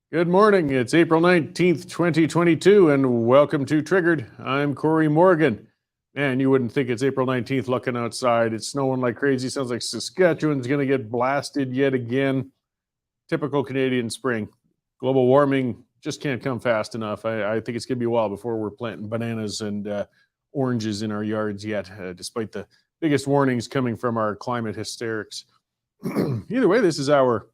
Good morning. It's April 19th, 2022, and welcome to Triggered. I'm Cory Morgan. Man, you wouldn't think it's April 19th looking outside. It's snowing like crazy. Sounds like Saskatchewan's going to get blasted yet again. Typical Canadian spring. Global warming just can't come fast enough. I think it's going to be a while before we're planting bananas and oranges in our yards yet, despite the biggest warnings coming from our climate hysterics. Either way, this is our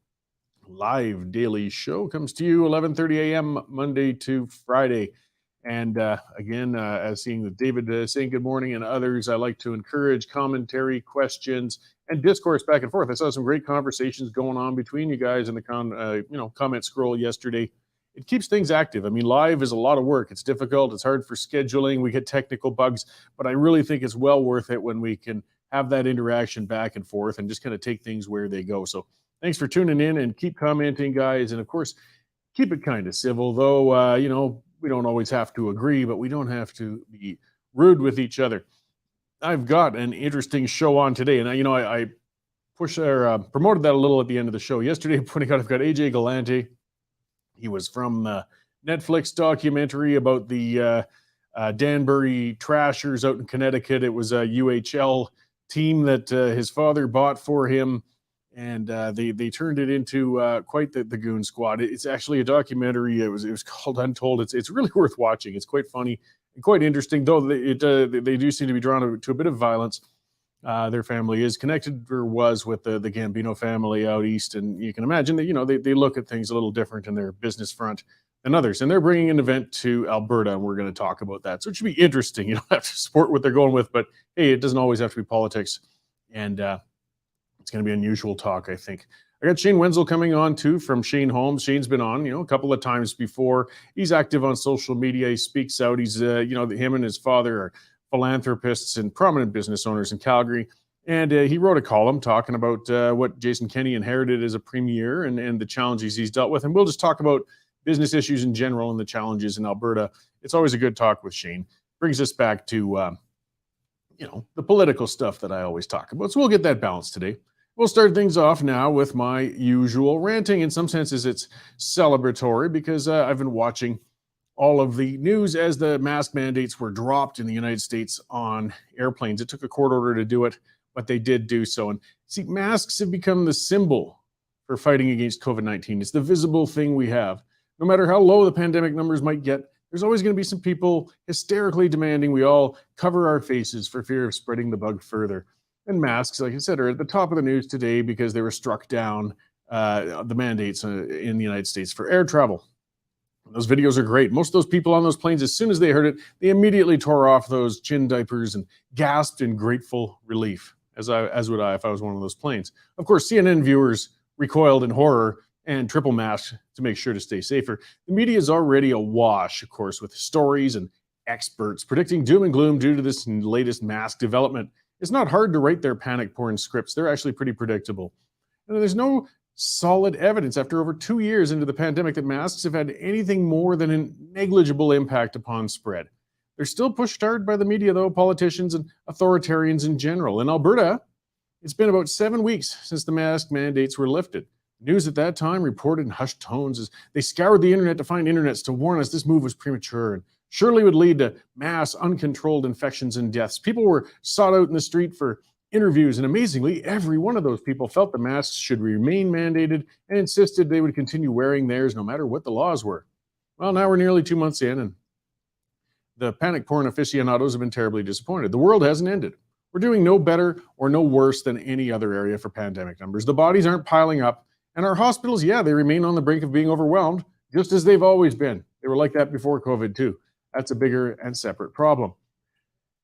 live daily show. Comes to you 11:30 a.m. Monday to Friday. And again, as seeing with David saying good morning and others, I like to encourage commentary, questions, and discourse back and forth. I saw some great conversations going on between you guys in the comment scroll yesterday. It keeps things active. I mean, live is a lot of work. It's difficult. It's hard for scheduling. We get technical bugs, but I really think it's well worth it when we can have that interaction back and forth and just kind of take things where they go. So thanks for tuning in and keep commenting, guys. And of course, keep it kind of civil, though, we don't always have to agree, but we don't have to be rude with each other. I've got an interesting show on today. And, I promoted that a little at the end of the show. Yesterday, I've got AJ Galante. He was from the Netflix documentary about the Danbury Trashers out in Connecticut. It was a UHL team that his father bought for him. And they turned it into quite the goon squad. It's actually a documentary. It was called Untold. It's really worth watching. It's quite funny and quite interesting, though they do seem to be drawn to a bit of violence. Their family is connected, or was, with the Gambino family out east, and you can imagine that they look at things a little different in their business front than others. And they're bringing an event to Alberta, and we're going to talk about that. So it should be interesting. You don't have to support what they're going with, but hey, it doesn't always have to be politics. And it's going to be unusual talk, I think. I got Shane Wenzel coming on, too, from Shane Holmes. Shane's been on, a couple of times before. He's active on social media. He speaks out. He's, him and his father are philanthropists and prominent business owners in Calgary. And he wrote a column talking about what Jason Kenney inherited as a premier and the challenges he's dealt with. And we'll just talk about business issues in general and the challenges in Alberta. It's always a good talk with Shane. Brings us back to, the political stuff that I always talk about. So we'll get that balance today. We'll start things off now with my usual ranting. In some senses, it's celebratory because I've been watching all of the news as the mask mandates were dropped in the United States on airplanes. It took a court order to do it, but they did do so. And see, masks have become the symbol for fighting against COVID-19. It's the visible thing we have. No matter how low the pandemic numbers might get, there's always going to be some people hysterically demanding we all cover our faces for fear of spreading the bug further. And masks, like I said, are at the top of the news today because they were struck down, the mandates in the United States for air travel. Those videos are great. Most of those people on those planes, as soon as they heard it, they immediately tore off those chin diapers and gasped in grateful relief, as would I if I was one of those planes. Of course, CNN viewers recoiled in horror and triple masked to make sure to stay safer. The media is already awash, of course, with stories and experts predicting doom and gloom due to this latest mask development. It's not hard to write their panic porn scripts. They're actually pretty predictable. And there's no solid evidence after over 2 years into the pandemic that masks have had anything more than a negligible impact upon spread. They're still pushed hard by the media, though, politicians and authoritarians in general. In Alberta, it's been about 7 weeks since the mask mandates were lifted. News at that time reported in hushed tones as they scoured the internet to find internets to warn us this move was premature and surely would lead to mass uncontrolled infections and deaths. People were sought out in the street for interviews, and amazingly, every one of those people felt the masks should remain mandated and insisted they would continue wearing theirs no matter what the laws were. Well, now we're nearly 2 months in, and the panic porn aficionados have been terribly disappointed. The world hasn't ended. We're doing no better or no worse than any other area for pandemic numbers. The bodies aren't piling up, and our hospitals, they remain on the brink of being overwhelmed, just as they've always been. They were like that before COVID, too. That's a bigger and separate problem.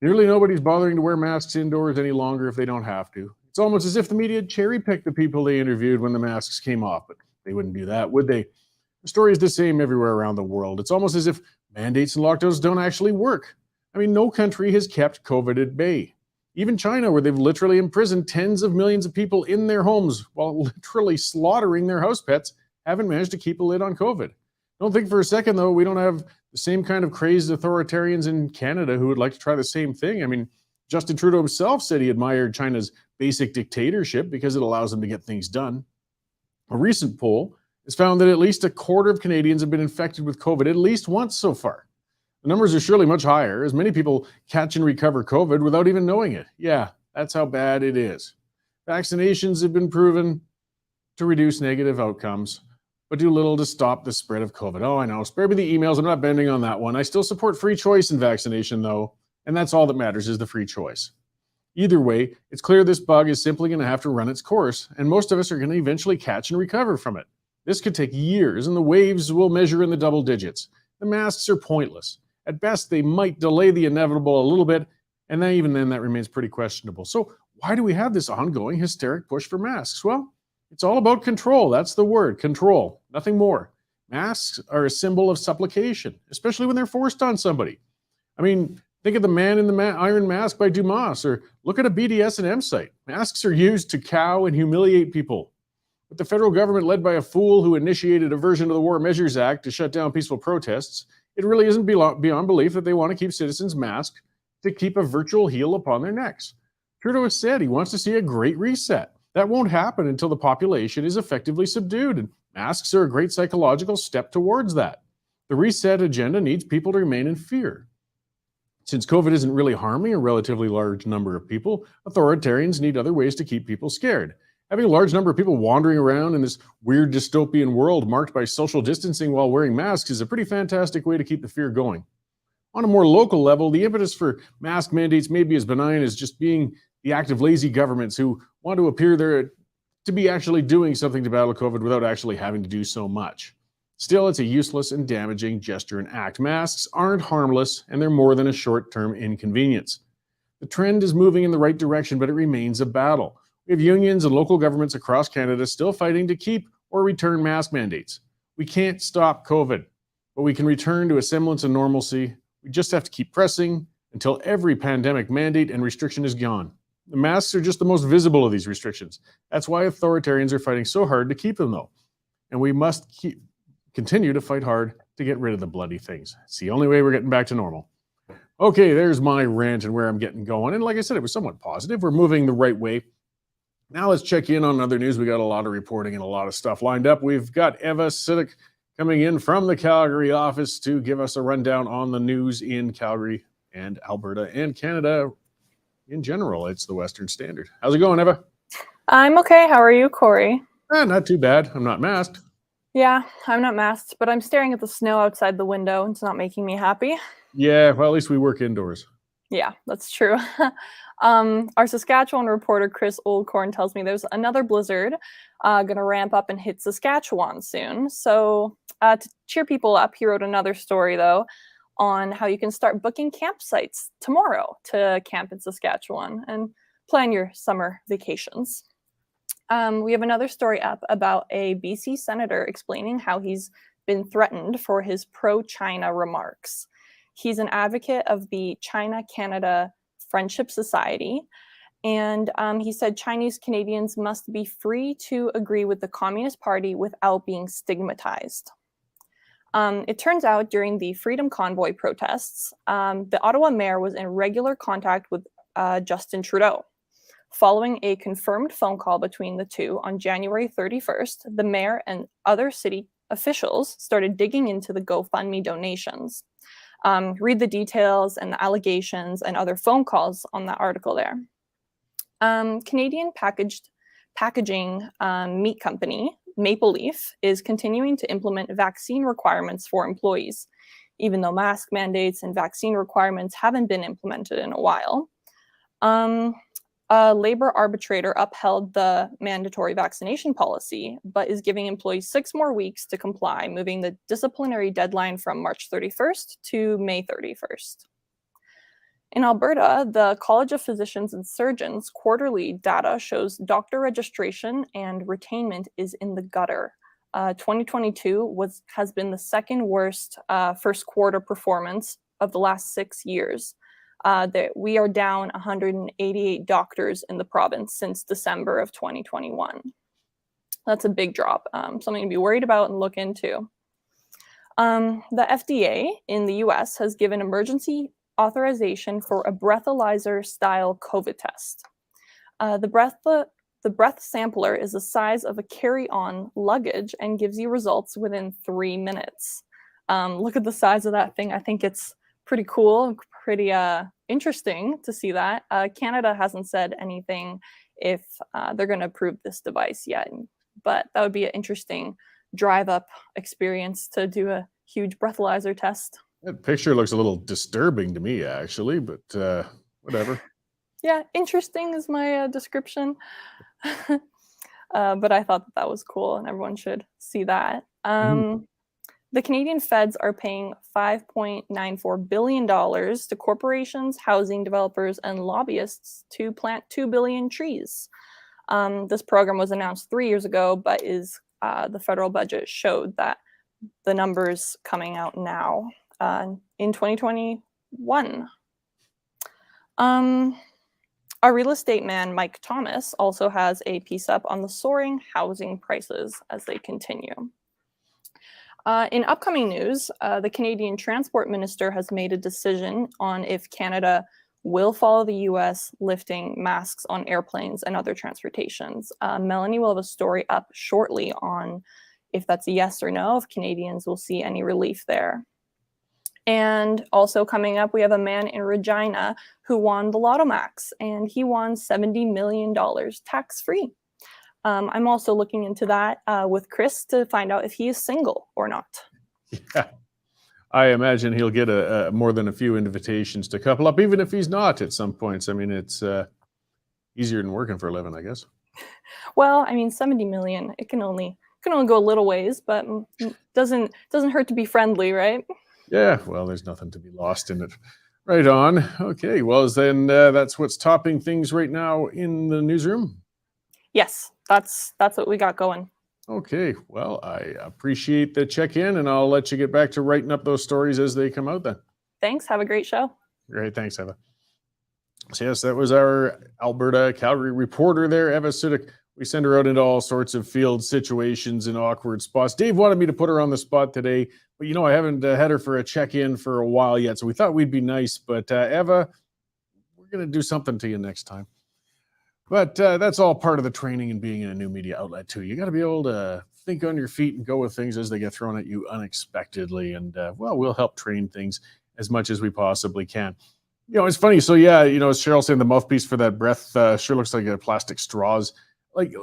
Nearly nobody's bothering to wear masks indoors any longer if they don't have to. It's almost as if the media cherry-picked the people they interviewed when the masks came off, but they wouldn't do that, would they? The story is the same everywhere around the world. It's almost as if mandates and lockdowns don't actually work. I mean, no country has kept COVID at bay. Even China, where they've literally imprisoned tens of millions of people in their homes while literally slaughtering their house pets, haven't managed to keep a lid on COVID. Don't think for a second, though, we don't have the same kind of crazed authoritarians in Canada who would like to try the same thing. I mean, Justin Trudeau himself said he admired China's basic dictatorship because it allows them to get things done. A recent poll has found that at least a quarter of Canadians have been infected with COVID at least once so far. The numbers are surely much higher, as many people catch and recover COVID without even knowing it. Yeah, that's how bad it is. Vaccinations have been proven to reduce negative outcomes, but do little to stop the spread of COVID. Oh, I know. Spare me the emails. I'm not bending on that one. I still support free choice in vaccination, though, and that's all that matters is the free choice. Either way, it's clear this bug is simply going to have to run its course, and most of us are going to eventually catch and recover from it. This could take years, and the waves will measure in the double digits. The masks are pointless. At best, they might delay the inevitable a little bit, and then even then, that remains pretty questionable. So why do we have this ongoing hysteric push for masks? Well, it's all about control. That's the word, control, nothing more. Masks are a symbol of supplication, especially when they're forced on somebody. I mean, think of the Man in the Iron Mask by Dumas, or look at a BDSM site. Masks are used to cow and humiliate people. But the federal government, led by a fool who initiated a version of the War Measures Act to shut down peaceful protests, it really isn't beyond belief that they want to keep citizens masked to keep a virtual heel upon their necks. Trudeau has said he wants to see a great reset. That won't happen until the population is effectively subdued, and masks are a great psychological step towards that. The reset agenda needs people to remain in fear. Since COVID isn't really harming a relatively large number of people, authoritarians need other ways to keep people scared. Having a large number of people wandering around in this weird dystopian world marked by social distancing while wearing masks is a pretty fantastic way to keep the fear going. On a more local level, the impetus for mask mandates may be as benign as just being the act of lazy governments who want to appear there to be actually doing something to battle COVID without actually having to do so much. Still, it's a useless and damaging gesture and act. Masks aren't harmless, and they're more than a short-term inconvenience. The trend is moving in the right direction, but it remains a battle. We have unions and local governments across Canada still fighting to keep or return mask mandates. We can't stop COVID, but we can return to a semblance of normalcy. We just have to keep pressing until every pandemic mandate and restriction is gone. The masks are just the most visible of these restrictions. That's why authoritarians are fighting so hard to keep them, though. And we must continue to fight hard to get rid of the bloody things. It's the only way we're getting back to normal. Okay, there's my rant and where I'm getting going. And like I said, it was somewhat positive. We're moving the right way. Now let's check in on other news. We got a lot of reporting and a lot of stuff lined up. We've got Eva Siddick coming in from the Calgary office to give us a rundown on the news in Calgary and Alberta and Canada in general. It's the Western Standard. How's it going, Eva? I'm okay. How are you, Cory? Not too bad. I'm not masked. Yeah, I'm not masked, but I'm staring at the snow outside the window. It's not making me happy. Yeah, well, at least we work indoors. Yeah, that's true. Our Saskatchewan reporter, Chris Oldcorn, tells me there's another blizzard going to ramp up and hit Saskatchewan soon. So to cheer people up, he wrote another story, though, on how you can start booking campsites tomorrow to camp in Saskatchewan and plan your summer vacations. We have another story up about a BC senator explaining how he's been threatened for his pro-China remarks. He's an advocate of the China-Canada Friendship Society, and he said Chinese Canadians must be free to agree with the Communist Party without being stigmatized. It turns out during the Freedom Convoy protests, the Ottawa mayor was in regular contact with Justin Trudeau. Following a confirmed phone call between the two on January 31st, the mayor and other city officials started digging into the GoFundMe donations. Read the details and the allegations and other phone calls on that article there. Canadian packaging meat company Maple Leaf is continuing to implement vaccine requirements for employees, even though mask mandates and vaccine requirements haven't been implemented in a while. A labor arbitrator upheld the mandatory vaccination policy, but is giving employees 6 more weeks to comply, moving the disciplinary deadline from March 31st to May 31st. In Alberta, the College of Physicians and Surgeons quarterly data shows doctor registration and retainment is in the gutter. 2022 has been the second worst first quarter performance of the last 6 years. That we are down 188 doctors in the province since December of 2021. That's a big drop, something to be worried about and look into. The FDA in the US has given emergency authorization for a breathalyzer-style COVID test. The The breath sampler is the size of a carry-on luggage and gives you results within 3 minutes. Look at the size of that thing. I think it's pretty cool, pretty interesting to see that. Canada hasn't said anything if they're going to approve this device yet, but that would be an interesting drive-up experience to do a huge breathalyzer test. That picture looks a little disturbing to me, actually, but whatever. Yeah, interesting is my description. But I thought that was cool, and everyone should see that. The Canadian feds are paying $5.94 billion to corporations, housing developers, and lobbyists to plant 2 billion trees. This program was announced 3 years ago, but the federal budget showed that the numbers coming out now in 2021. Our real estate man, Mike Thomas, also has a piece up on the soaring housing prices as they continue. In upcoming news, the Canadian Transport Minister has made a decision on if Canada will follow the US lifting masks on airplanes and other transportations. Melanie will have a story up shortly on if that's a yes or no, if Canadians will see any relief there. And also coming up, we have a man in Regina who won the Lotto Max, and he won $70 million tax-free. I'm also looking into that with Chris to find out if he is single or not. Yeah, I imagine he'll get more than a few invitations to couple up, even if he's not at some points. I mean, it's easier than working for a living, I guess. Well, I mean, 70 million, it can only go a little ways, but doesn't hurt to be friendly, right? Yeah, well, there's nothing to be lost in it. Right on. Okay, well, then that's what's topping things right now in the newsroom. Yes, that's what we got going. Okay, well, I appreciate the check-in, and I'll let you get back to writing up those stories as they come out then. Thanks. Have a great show. Great. Thanks, Eva. So yes, that was our Alberta Calgary reporter there, Eva Sudik. We send her out into all sorts of field situations and awkward spots. Dave wanted me to put her on the spot today, but I haven't had her for a check-in for a while yet, so we thought we'd be nice. But Eva, we're going to do something to you next time. But that's all part of the training and being in a new media outlet too. You got to be able to think on your feet and go with things as they get thrown at you unexpectedly. And we'll help train things as much as we possibly can. It's funny. So yeah, as Cheryl saying, the mouthpiece for that breath sure looks like a plastic straws. Like,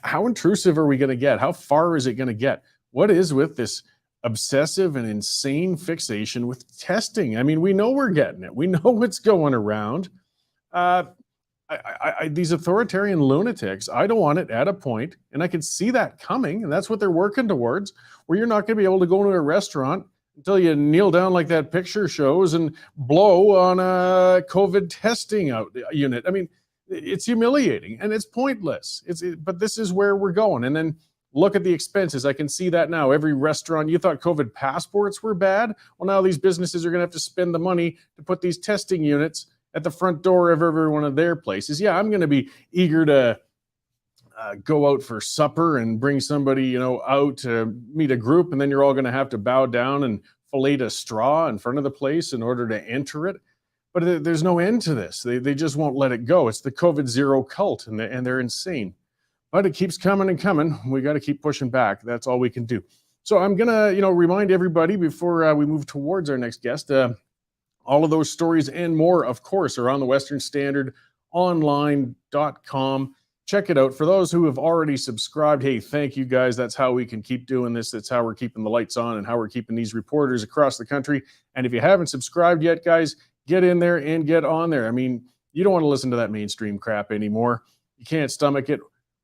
how intrusive are we going to get? How far is it going to get? What is with this obsessive and insane fixation with testing? I mean, we know we're getting it. We know what's going around. These authoritarian lunatics, I don't want it at a point, and I can see that coming, and that's what they're working towards, where you're not going to be able to go into a restaurant until you kneel down like that picture shows and blow on a COVID testing unit. I mean, it's humiliating and it's pointless. But this is where we're going. And then look at the expenses. I can see that now. Every restaurant, you thought COVID passports were bad. Well, now these businesses are going to have to spend the money to put these testing units at the front door of every one of their places. Yeah, I'm going to be eager to go out for supper and bring somebody, out to meet a group, and then you're all going to have to bow down and fillet a straw in front of the place in order to enter it. But there's no end to this. They just won't let it go. It's the COVID zero cult, and they're insane. But it keeps coming and coming. We got to keep pushing back. That's all we can do. So I'm going to, remind everybody before we move towards our next guest, all of those stories and more, of course, are on the Western Standard online.com. Check it out. For those who have already subscribed, hey, thank you guys. That's how we can keep doing this. That's how we're keeping the lights on and how we're keeping these reporters across the country. And if you haven't subscribed yet, guys, get in there and get on there. I mean, you don't want to listen to that mainstream crap anymore. You can't stomach it.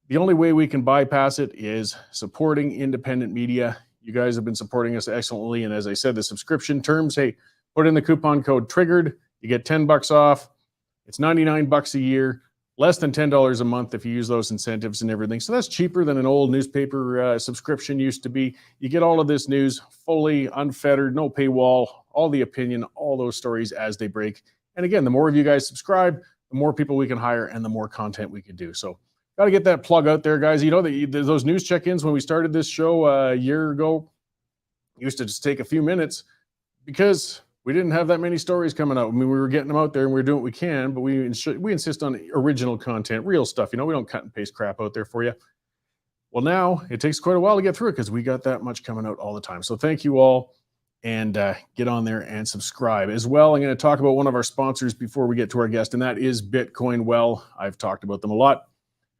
The only way we can bypass it is supporting independent media. You guys have been supporting us excellently. And as I said, the subscription terms, hey, put in the coupon code TRIGGERED. You get $10 off. It's $99 a year, less than $10 a month if you use those incentives and everything. So that's cheaper than an old newspaper subscription used to be. You get all of this news fully unfettered, no paywall, all the opinion, all those stories as they break. And again, the more of you guys subscribe, the more people we can hire and the more content we can do. So got to get that plug out there, guys. Those news check-ins when we started this show a year ago used to just take a few minutes because we didn't have that many stories coming out. I mean, we were getting them out there and we were doing what we can, but we insist on original content, real stuff. We don't cut and paste crap out there for you. Well, now it takes quite a while to get through it because we got that much coming out all the time. So thank you all, and get on there and subscribe. As well, I'm going to talk about one of our sponsors before we get to our guest, and that is Bitcoin Well. I've talked about them a lot.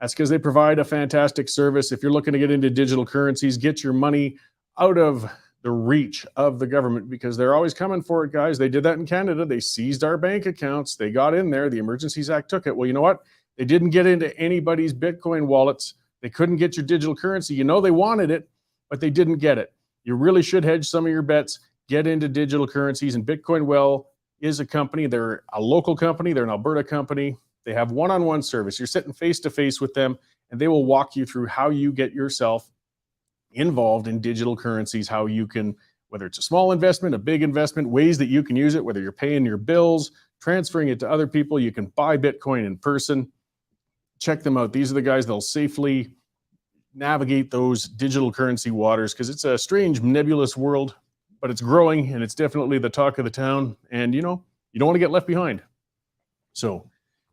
That's because they provide a fantastic service. If you're looking to get into digital currencies, get your money out of the reach of the government, because they're always coming for it, guys. They did that in Canada. They seized our bank accounts. They got in there. The Emergencies Act took it. Well, you know what? They didn't get into anybody's Bitcoin wallets. They couldn't get your digital currency. They wanted it, but they didn't get it. You really should hedge some of your bets, get into digital currencies. And Bitcoin Well is a company. They're a local company. They're an Alberta company. They have one-on-one service. You're sitting face-to-face with them, and they will walk you through how you get yourself involved in digital currencies, how you can, whether it's a small investment, a big investment, ways that you can use it, whether you're paying your bills, transferring it to other people, you can buy Bitcoin in person. Check them out. These are the guys that'll safely navigate those digital currency waters, because it's a strange, nebulous world, but it's growing, and it's definitely the talk of the town. And, you don't want to get left behind. So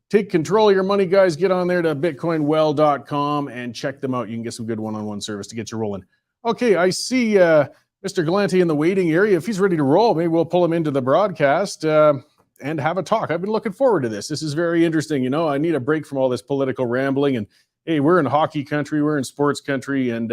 take control of your money, guys. Get on there to bitcoinwell.com and check them out. You can get some good one-on-one service to get you rolling. Okay, I see Mr. Galante in the waiting area. If he's ready to roll, maybe we'll pull him into the broadcast and have a talk. I've been looking forward to this. This is very interesting. I need a break from all this political rambling. And, hey, we're in hockey country. We're in sports country. And,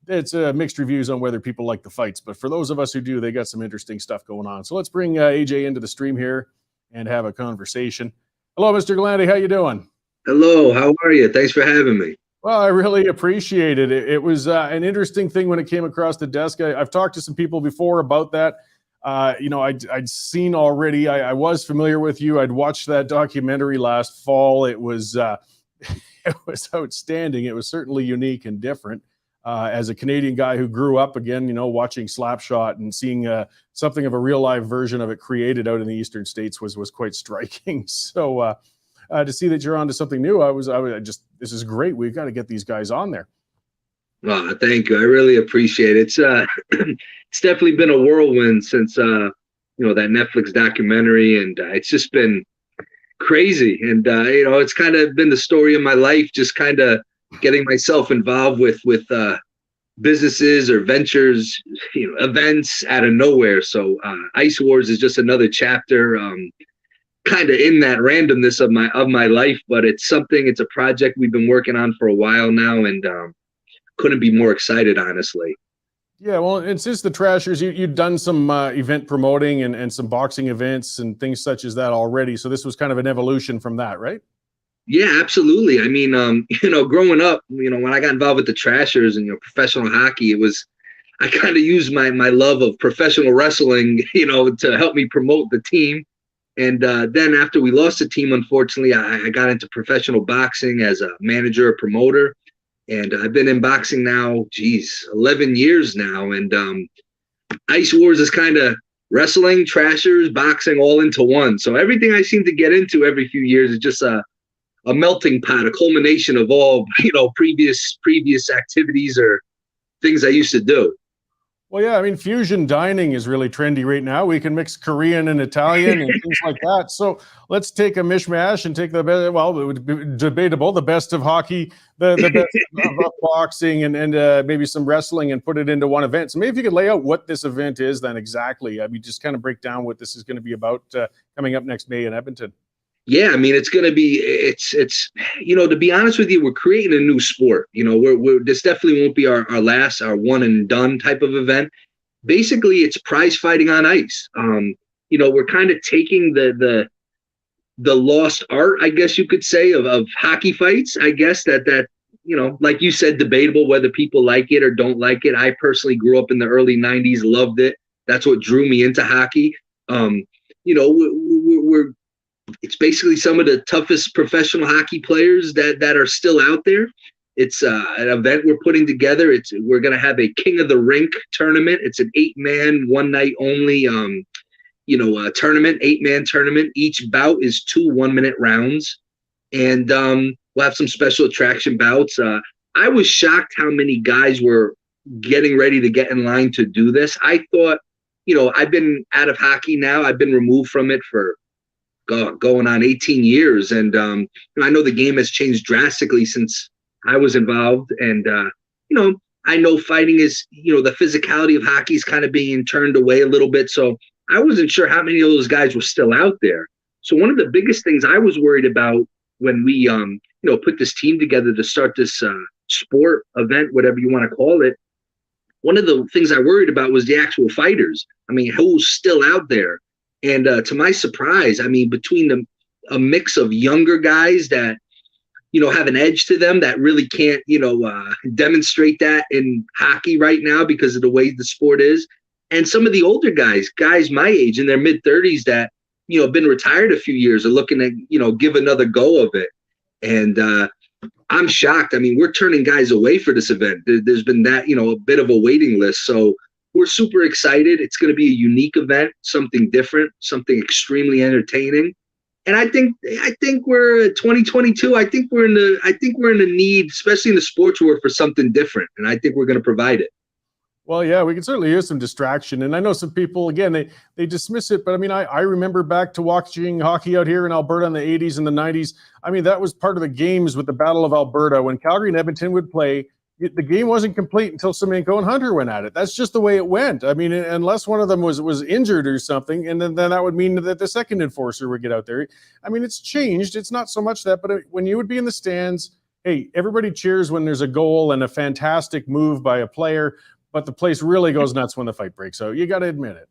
it's mixed reviews on whether people like the fights. But for those of us who do, they got some interesting stuff going on. So let's bring AJ into the stream here and have a conversation. Hello, Mr. Galante. How you doing? Hello. How are you? Thanks for having me. Well, I really appreciate it. It was an interesting thing when it came across the desk. I've talked to some people before about that. I'd seen already. I was familiar with you. I'd watched that documentary last fall. It was it was outstanding. It was certainly unique and different. As a Canadian guy who grew up again, watching Slapshot and seeing something of a real live version of it created out in the Eastern States was quite striking. So to see that you're onto something new, this is great. We've got to get these guys on there. Oh, thank you. I really appreciate it. It's it's definitely been a whirlwind since that Netflix documentary, and it's just been crazy. And it's kind of been the story of my life, just kind of getting myself involved with businesses or ventures, events out of nowhere. So Ice Wars is just another chapter, kind of in that randomness of my life. But it's a project we've been working on for a while now, and couldn't be more excited, honestly. Yeah, well, and since the Trashers, you've done some event promoting and some boxing events and things such as that already. So this was kind of an evolution from that, right? Yeah, absolutely. I mean, growing up, when I got involved with the Trashers and, professional hockey, I kind of used my love of professional wrestling, to help me promote the team. And then after we lost the team, unfortunately, I got into professional boxing as a manager, a promoter. And I've been in boxing now, 11 years now. And Ice Wars is kind of wrestling, Trashers, boxing all into one. So everything I seem to get into every few years is just a melting pot, a culmination of all, previous activities or things I used to do. Well, yeah, I mean, fusion dining is really trendy right now. We can mix Korean and Italian and things like that. So let's take a mishmash and take it would be debatable, the best of hockey, the best of boxing, and maybe some wrestling, and put it into one event. So maybe if you could lay out what this event is then exactly. I mean, just kind of break down what this is going to be about coming up next May in Edmonton. Yeah, I mean, it's going to be, it's to be honest with you, we're creating a new sport. This definitely won't be our one and done type of event. Basically, it's prize fighting on ice. We're kind of taking the lost art, I guess you could say, of hockey fights. I guess that like you said, debatable whether people like it or don't like it. I personally grew up in the early 90s, loved it. That's what drew me into hockey. It's basically some of the toughest professional hockey players that are still out there. It's an event we're putting together. We're going to have a King of the Rink tournament. It's an 8-man, one night only, tournament, 8-man tournament. Each bout is 2 1-minute rounds. And we'll have some special attraction bouts. I was shocked how many guys were getting ready to get in line to do this. I thought I've been out of hockey now. I've been removed from it for going on 18 years. And I know the game has changed drastically since I was involved. And, I know fighting is, the physicality of hockey is kind of being turned away a little bit. So I wasn't sure how many of those guys were still out there. So one of the biggest things I was worried about when we, put this team together to start this sport event, whatever you want to call it, one of the things I worried about was the actual fighters. I mean, who's still out there? And to my surprise, I mean, between a mix of younger guys that, have an edge to them that really can't, demonstrate that in hockey right now because of the way the sport is. And some of the older guys my age in their mid 30s that, have been retired a few years are looking to, give another go of it. And I'm shocked. I mean, we're turning guys away for this event. There's been that, a bit of a waiting list. So we're super excited. It's going to be a unique event, something different, something extremely entertaining. And I think we're 2022. I think we're in the need, especially in the sports world, for something different. And I think we're going to provide it. Well, yeah, we can certainly use some distraction. And I know some people, again, they dismiss it. But I mean, I remember back to watching hockey out here in Alberta in the 80s and the 90s. I mean, that was part of the games with the Battle of Alberta. When Calgary and Edmonton would play, the game wasn't complete until Semenko and Hunter went at it. That's just the way it went. I mean, unless one of them was injured or something, and then that would mean that the second enforcer would get out there. I mean, it's changed. It's not so much that, but when you would be in the stands, hey, everybody cheers when there's a goal and a fantastic move by a player, but the place really goes nuts when the fight breaks out. You got to admit it.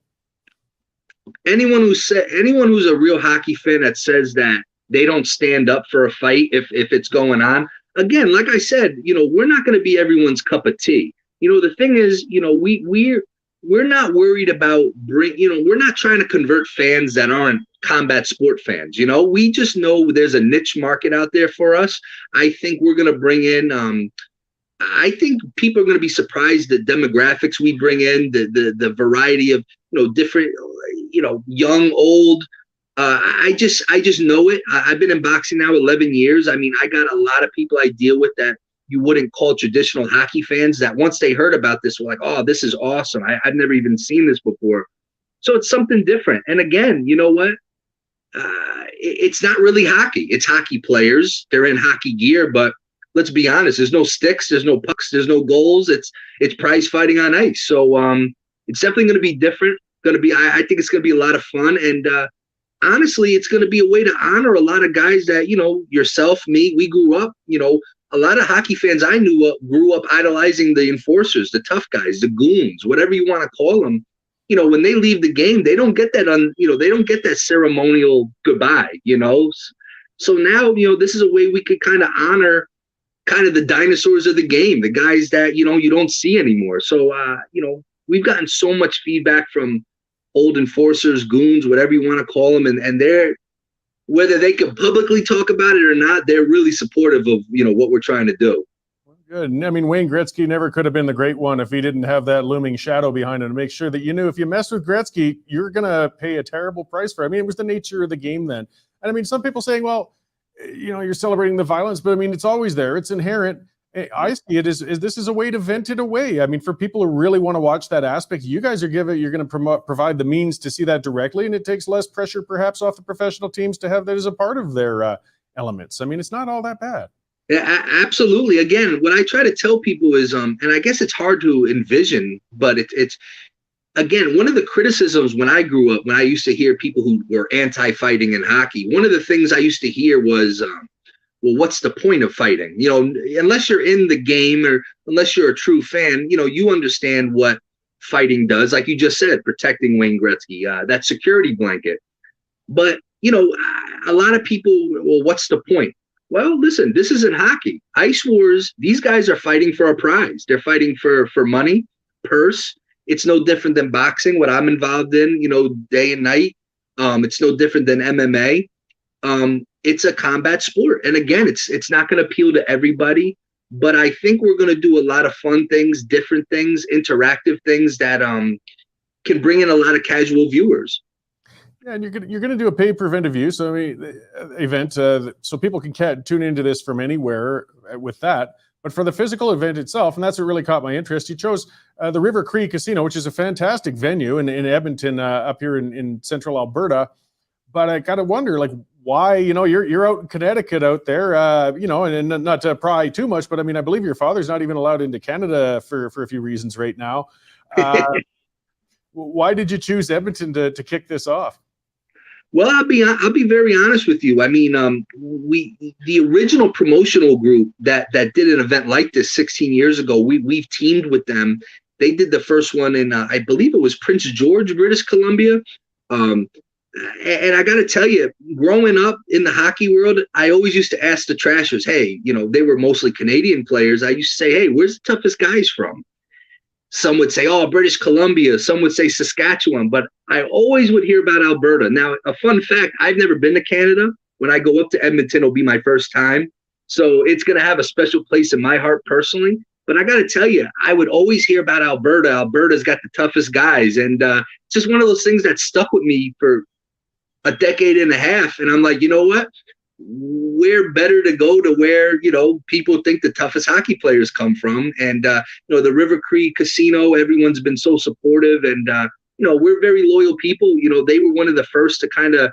Anyone who's a real hockey fan that says that they don't stand up for a fight if it's going on, again, like I said, we're not going to be everyone's cup of tea. The thing is, we're not worried about we're not trying to convert fans that aren't combat sport fans. We just know there's a niche market out there for us. I think we're going to bring in, I think people are going to be surprised the demographics we bring in, the variety of, different, young, old. I just know it. I've been in boxing now 11 years. I mean, I got a lot of people I deal with that you wouldn't call traditional hockey fans that once they heard about this were like, oh, this is awesome. I've never even seen this before. So it's something different. And again, you know what? It's not really hockey. It's hockey players. They're in hockey gear, but let's be honest. There's no sticks. There's no pucks. There's no goals. It's prize fighting on ice. So it's definitely going to be different. I think it's going to be a lot of fun. And honestly, it's going to be a way to honor a lot of guys that, yourself, me, we grew up, a lot of hockey fans I knew grew up idolizing the enforcers, the tough guys, the goons, whatever you want to call them. When they leave the game, they don't get that they don't get that ceremonial goodbye, So now, this is a way we could kind of honor kind of the dinosaurs of the game, the guys that, you don't see anymore. So, we've gotten so much feedback from old enforcers, goons, whatever you want to call them. And they're, whether they can publicly talk about it or not, they're really supportive of, what we're trying to do. Good. I mean, Wayne Gretzky never could have been the great one if he didn't have that looming shadow behind him to make sure that you knew if you mess with Gretzky, you're going to pay a terrible price for it. I mean, it was the nature of the game then. And I mean, some people saying, well, you're celebrating the violence, but I mean, it's always there. It's inherent. I see it as this is a way to vent it away. I mean, for people who really want to watch that aspect, you guys are you're going to provide the means to see that directly, and it takes less pressure perhaps off the professional teams to have that as a part of their elements. I mean, it's not all that bad. Yeah, absolutely. Again, what I try to tell people is, and I guess it's hard to envision, but it's again, one of the criticisms when I grew up, when I used to hear people who were anti-fighting in hockey, one of the things I used to hear was, well, what's the point of fighting? Unless you're in the game or unless you're a true fan, you understand what fighting does. Like you just said, protecting Wayne Gretzky, that security blanket. But, a lot of people, well, what's the point? Well, listen, this isn't hockey. Ice Wars, these guys are fighting for a prize. They're fighting for money, purse. It's no different than boxing, what I'm involved in, day and night. It's no different than MMA. It's a combat sport. And again, it's not going to appeal to everybody, but I think we're going to do a lot of fun things, different things, interactive things that can bring in a lot of casual viewers. Yeah, and you're going to do a paid preventative view, so I mean, event, so people can tune into this from anywhere with that. But for the physical event itself, and that's what really caught my interest, you chose the River Cree Casino, which is a fantastic venue in Edmonton, up here in central Alberta. But I got to wonder, like, why, you're out in Connecticut out there, and not to pry too much, but I mean, I believe your father's not even allowed into Canada for a few reasons right now. Why did you choose Edmonton to kick this off? Well, I'll be very honest with you. I mean, the original promotional group that did an event like this 16 years ago, we've teamed with them. They did the first one in, I believe it was Prince George, British Columbia. And I got to tell you, growing up in the hockey world, I always used to ask the Trashers, hey, they were mostly Canadian players. I used to say, hey, where's the toughest guys from? Some would say, oh, British Columbia. Some would say Saskatchewan. But I always would hear about Alberta. Now, a fun fact, I've never been to Canada. When I go up to Edmonton, it'll be my first time. So it's going to have a special place in my heart personally. But I got to tell you, I would always hear about Alberta. Alberta's got the toughest guys. And it's just one of those things that stuck with me for a decade and a half. And I'm like, you know what? Where better to go to where, people think the toughest hockey players come from. And, the River Cree Casino, everyone's been so supportive. And, we're very loyal people. They were one of the first to kind of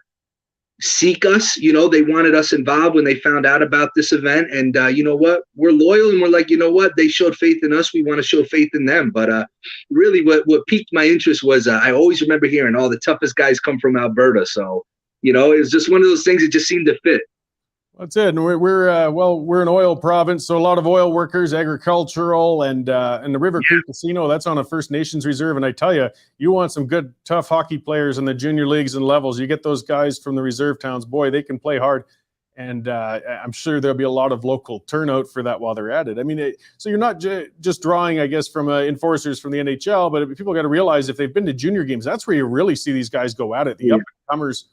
seek us. They wanted us involved when they found out about this event. And you know what? We're loyal, and we're like, you know what? They showed faith in us. We want to show faith in them. But really what piqued my interest was I always remember hearing all the toughest guys come from Alberta. So, it was just one of those things that just seemed to fit. That's it. And we're an oil province, so a lot of oil workers, agricultural, and the River Cree Casino, that's on a First Nations reserve. And I tell you, you want some good, tough hockey players in the junior leagues and levels. You get those guys from the reserve towns, boy, they can play hard. And I'm sure there'll be a lot of local turnout for that while they're at it. I mean, so you're not just drawing, I guess, from enforcers from the NHL, but people got to realize if they've been to junior games, that's where you really see these guys go at it, the up-and-comers.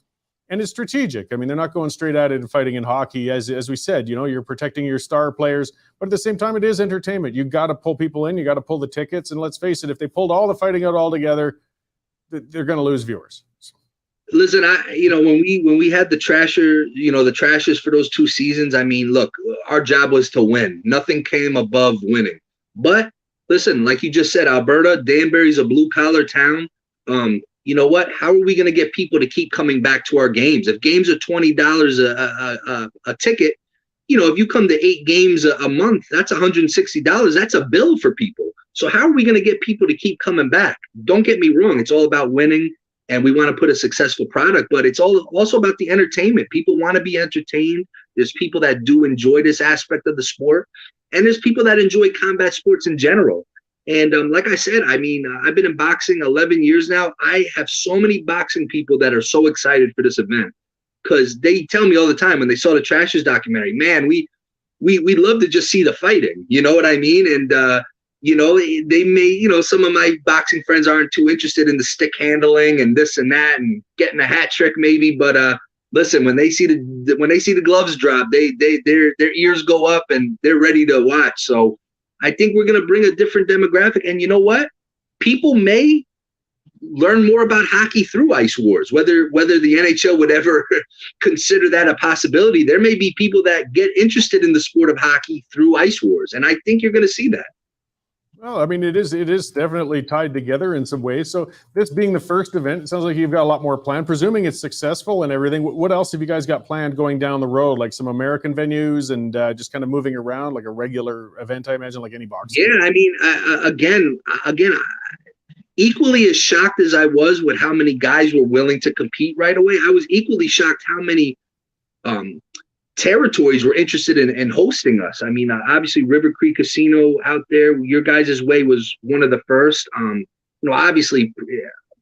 And it's strategic. I mean, they're not going straight at it and fighting in hockey. As we said, you're protecting your star players, but at the same time, it is entertainment. You got to pull people in. You got to pull the tickets. And let's face it, if they pulled all the fighting out all together, they're going to lose viewers. Listen, when we had the Trashers for those 2 seasons, I mean, look, our job was to win. Nothing came above winning. But listen, like you just said, Alberta, Danbury's a blue collar town. You know what? How are we going to get people to keep coming back to our games? If games are $20 a ticket, if you come to 8 games a month, that's $160. That's a bill for people. So how are we going to get people to keep coming back? Don't get me wrong. It's all about winning, and we want to put a successful product, but it's also about the entertainment. People want to be entertained. There's people that do enjoy this aspect of the sport, and there's people that enjoy combat sports in general. And like I said, I mean, I've been in boxing 11 years now. I have so many boxing people that are so excited for this event because they tell me all the time when they saw the Trashers documentary, man, we love to just see the fighting. You know what I mean? And, they may, some of my boxing friends aren't too interested in the stick handling and this and that and getting a hat trick maybe. But listen, when they see the gloves drop, their ears go up and they're ready to watch. So I think we're going to bring a different demographic. And you know what? People may learn more about hockey through Ice Wars, whether the NHL would ever consider that a possibility. There may be people that get interested in the sport of hockey through Ice Wars. And I think you're going to see that. Well, I mean, it is definitely tied together in some ways. So this being the first event, it sounds like you've got a lot more planned. Presuming it's successful and everything, what else have you guys got planned going down the road? Like some American venues and just kind of moving around like a regular event, I imagine, like any boxing. Yeah, I mean, again, equally as shocked as I was with how many guys were willing to compete right away, I was equally shocked how many territories were interested in hosting us. I mean, obviously River Cree Casino out there, your guys' way was one of the first. Obviously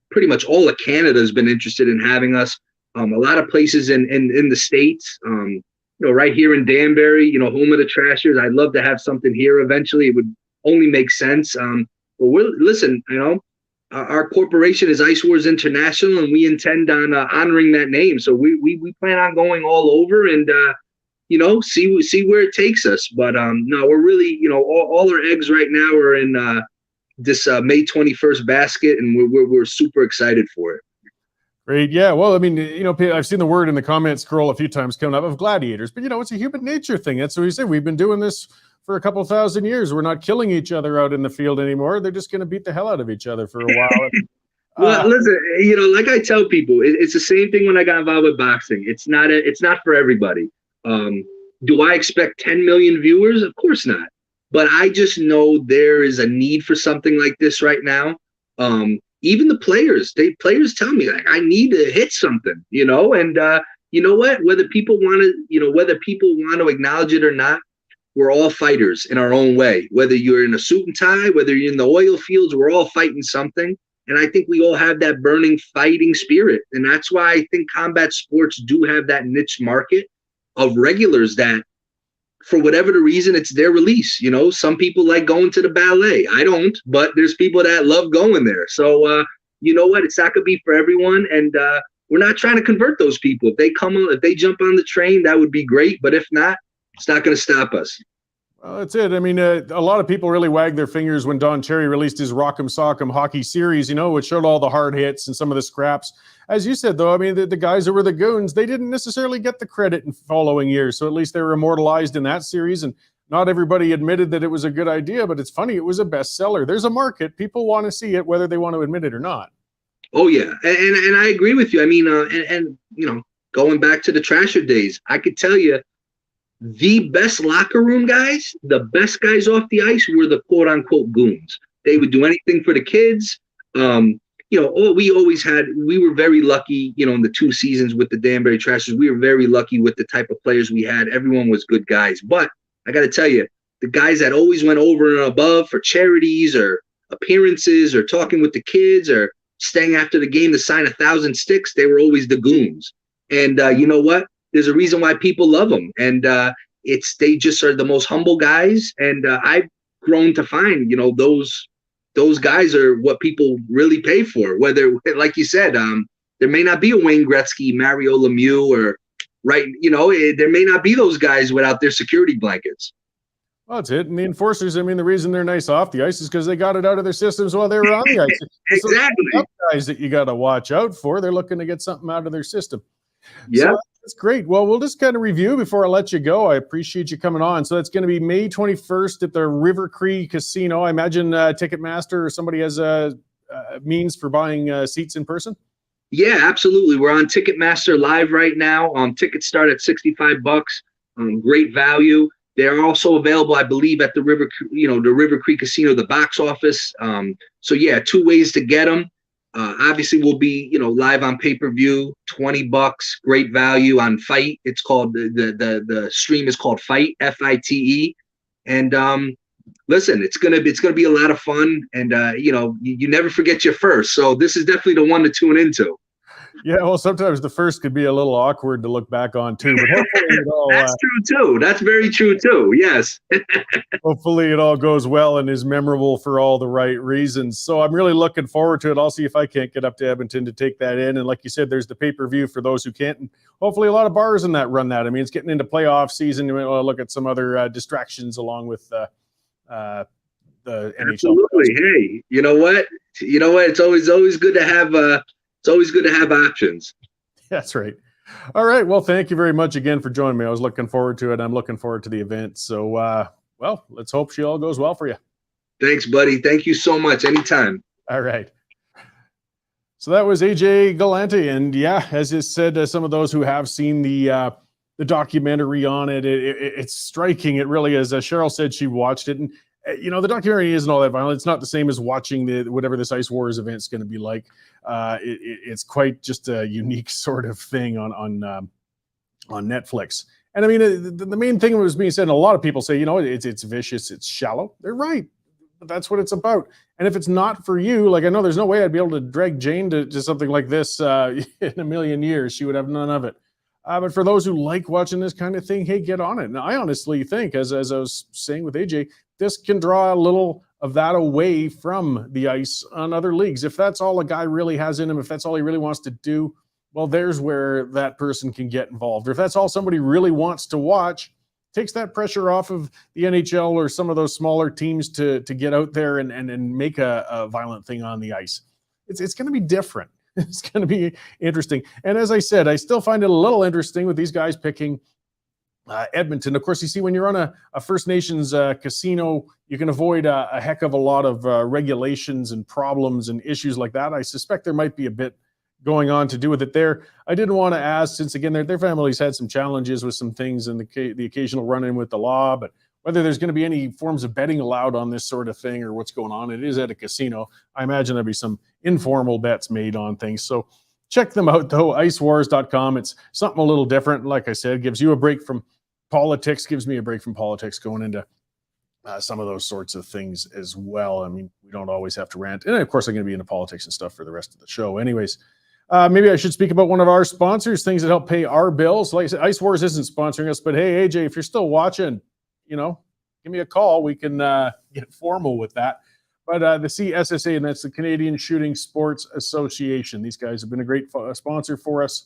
pretty much all of Canada has been interested in having us. A lot of places in the States, right here in Danbury, home of the Trashers. I'd love to have something here eventually. It would only make sense. But our corporation is Ice Wars International, and we intend on honoring that name. So we plan on going all over and, see where it takes us. But no, we're really, all our eggs right now are in this May 21st basket, and we're super excited for it. Right. Yeah. Well, I mean, I've seen the word in the comments scroll a few times coming up of gladiators, but it's a human nature thing. That's what we say. We've been doing this for a couple thousand years. We're not killing each other out in the field anymore. They're just going to beat the hell out of each other for a while. Well, listen, like I tell people, it's the same thing when I got involved with boxing. It's not for everybody. Do I expect 10 million viewers? Of course not. But I just know there is a need for something like this right now. Even the players tell me, like, I need to hit something, and you know what? Whether people want to acknowledge it or not, we're all fighters in our own way. Whether you're in a suit and tie, whether you're in the oil fields, we're all fighting something. And I think we all have that burning fighting spirit. And that's why I think combat sports do have that niche market of regulars that, for whatever the reason, it's their release. Some people like going to the ballet. I don't, but there's people that love going there. So, you know what? It's not going to be for everyone. And we're not trying to convert those people. If they jump on the train, that would be great. But if not, it's not going to stop us. Well, that's it. I mean, a lot of people really wagged their fingers when Don Cherry released his Rock'em Sock'em hockey series, which showed all the hard hits and some of the scraps. As you said, though, I mean, the guys who were the goons, they didn't necessarily get the credit in following years. So at least they were immortalized in that series. And not everybody admitted that it was a good idea, but it's funny. It was a bestseller. There's a market. People want to see it, whether they want to admit it or not. Oh, yeah. And I agree with you. I mean, going back to the Trasher days, I could tell you, the best locker room guys, the best guys off the ice were the quote unquote goons. They would do anything for the kids. We were very lucky, in the 2 seasons with the Danbury Trashers. We were very lucky with the type of players we had. Everyone was good guys. But I got to tell you, the guys that always went over and above for charities or appearances or talking with the kids or staying after the game to sign 1,000 sticks, they were always the goons. And you know what? There's a reason why people love them, and they just are the most humble guys. And I've grown to find, those guys are what people really pay for. Whether, like you said, there may not be a Wayne Gretzky, Mario Lemieux, or there may not be those guys without their security blankets. Well, that's it. And the enforcers, I mean, the reason they're nice off the ice is because they got it out of their systems while they were on the ice. Exactly. Guys that you got to watch out for. They're looking to get something out of their system. Yeah. So that's great. Well, we'll just kind of review before I let you go. I appreciate you coming on. So that's going to be May 21st at the River Cree Casino. I imagine Ticketmaster or somebody has a means for buying seats in person. Yeah, absolutely. We're on Ticketmaster live right now. Tickets start at $65. Great value. They're also available, I believe, at the River Cree Casino, the box office. So yeah, 2 ways to get them. Obviously, we'll be, live on pay-per-view, $20, great value on Fight. It's called the stream is called Fight, FITE. And listen, it's gonna be a lot of fun. And you never forget your first. So this is definitely the one to tune into. Yeah, well, sometimes the first could be a little awkward to look back on too. But hopefully that's true too. That's very true too. Yes. Hopefully it all goes well and is memorable for all the right reasons. So I'm really looking forward to it. I'll see if I can't get up to Edmonton to take that in. And like you said, there's the pay-per-view for those who can't. And hopefully a lot of bars in that run that. I mean, it's getting into playoff season. We'll look at some other distractions along with the NHL. Absolutely. Hey, you know what? It's always good to have it's always good to have options. That's right. All right. Well, thank you very much again for joining me. I was looking forward to it. I'm looking forward to the event. So, well, let's hope she all goes well for you. Thanks, buddy. Thank you so much. Anytime. All right. So that was AJ Galante. And yeah, as I said, some of those who have seen the documentary on it, it's striking. It really is. Cheryl said she watched it. And the documentary isn't all that violent. It's not the same as watching whatever this Ice Wars event is going to be like. It's quite just a unique sort of thing on Netflix. And I mean, the main thing was being said, and a lot of people say, it's vicious, it's shallow. They're right, but that's what it's about. And if it's not for you, like I know there's no way I'd be able to drag Jane to something like this in a million years. She would have none of it. But for those who like watching this kind of thing, hey, get on it. And I honestly think, as I was saying with AJ, this can draw a little of that away from the ice on other leagues. If that's all a guy really has in him, if that's all he really wants to do, well, there's where that person can get involved. Or if that's all somebody really wants to watch, takes that pressure off of the NHL or some of those smaller teams to get out there and make a violent thing on the ice. It's going to be different. It's going to be interesting. And as I said, I still find it a little interesting with these guys picking Edmonton. Of course, you see, when you're on a First Nations casino, you can avoid a heck of a lot of regulations and problems and issues like that. I suspect there might be a bit going on to do with it there. I didn't want to ask, since again, their families had some challenges with some things and the occasional run-in with the law, but whether there's going to be any forms of betting allowed on this sort of thing or what's going on. It is at a casino. I imagine there'll be some informal bets made on things. So check them out, though, icewars.com. It's something a little different. Like I said, gives you a break from politics, gives me a break from politics going into some of those sorts of things as well. I mean, we don't always have to rant. And of course, I'm going to be into politics and stuff for the rest of the show. Anyways, maybe I should speak about one of our sponsors, things that help pay our bills. Like I said, Ice Wars isn't sponsoring us, but hey, AJ, if you're still watching, give me a call. We can get formal with that. But the CSSA, and that's the Canadian Shooting Sports Association. These guys have been a great sponsor for us,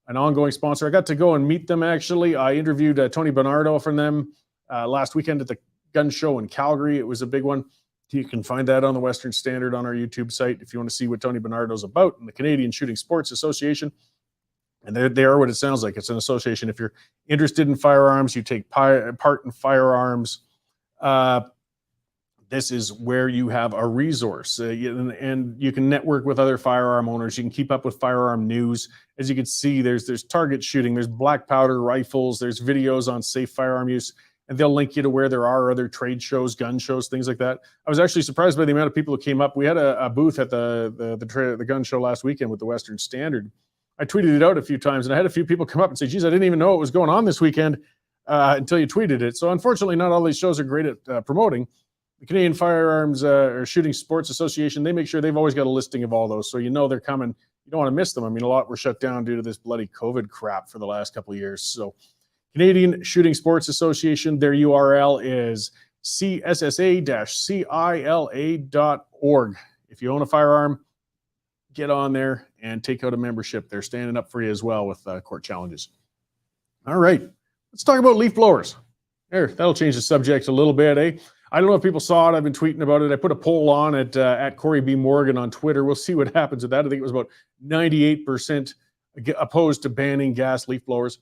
an ongoing sponsor. I got to go and meet them, actually. I interviewed Tony Bernardo from them last weekend at the gun show in Calgary. It was a big one. You can find that on the Western Standard on our YouTube site if you want to see what Tony Bernardo's about, and the Canadian Shooting Sports Association. And they are what it sounds like. It's an association. If you're interested in firearms, you take part in firearms, this is where you have a resource, and you can network with other firearm owners. You can keep up with firearm news. As you can see, there's target shooting, there's black powder rifles, there's videos on safe firearm use, and they'll link you to where there are other trade shows, gun shows, things like that. I was actually surprised by the amount of people who came up. We had a booth at the gun show last weekend with the Western Standard. I tweeted it out a few times, and I had a few people come up and say, geez, I didn't even know what was going on this weekend until you tweeted it. So unfortunately, not all these shows are great at promoting. The Canadian Firearms or Shooting Sports Association, they make sure they've always got a listing of all those, so they're coming. You don't want to miss them. I mean, a lot were shut down due to this bloody COVID crap for the last couple of years. So Canadian Shooting Sports Association, their URL is cssa-cila.org. If you own a firearm, get on there and take out a membership. They're standing up for you as well with court challenges. All right, let's talk about leaf blowers. There, that'll change the subject a little bit, eh? I don't know if people saw it. I've been tweeting about it. I put a poll on it at Cory B. Morgan on Twitter. We'll see what happens with that. I think it was about 98% opposed to banning gas leaf blowers.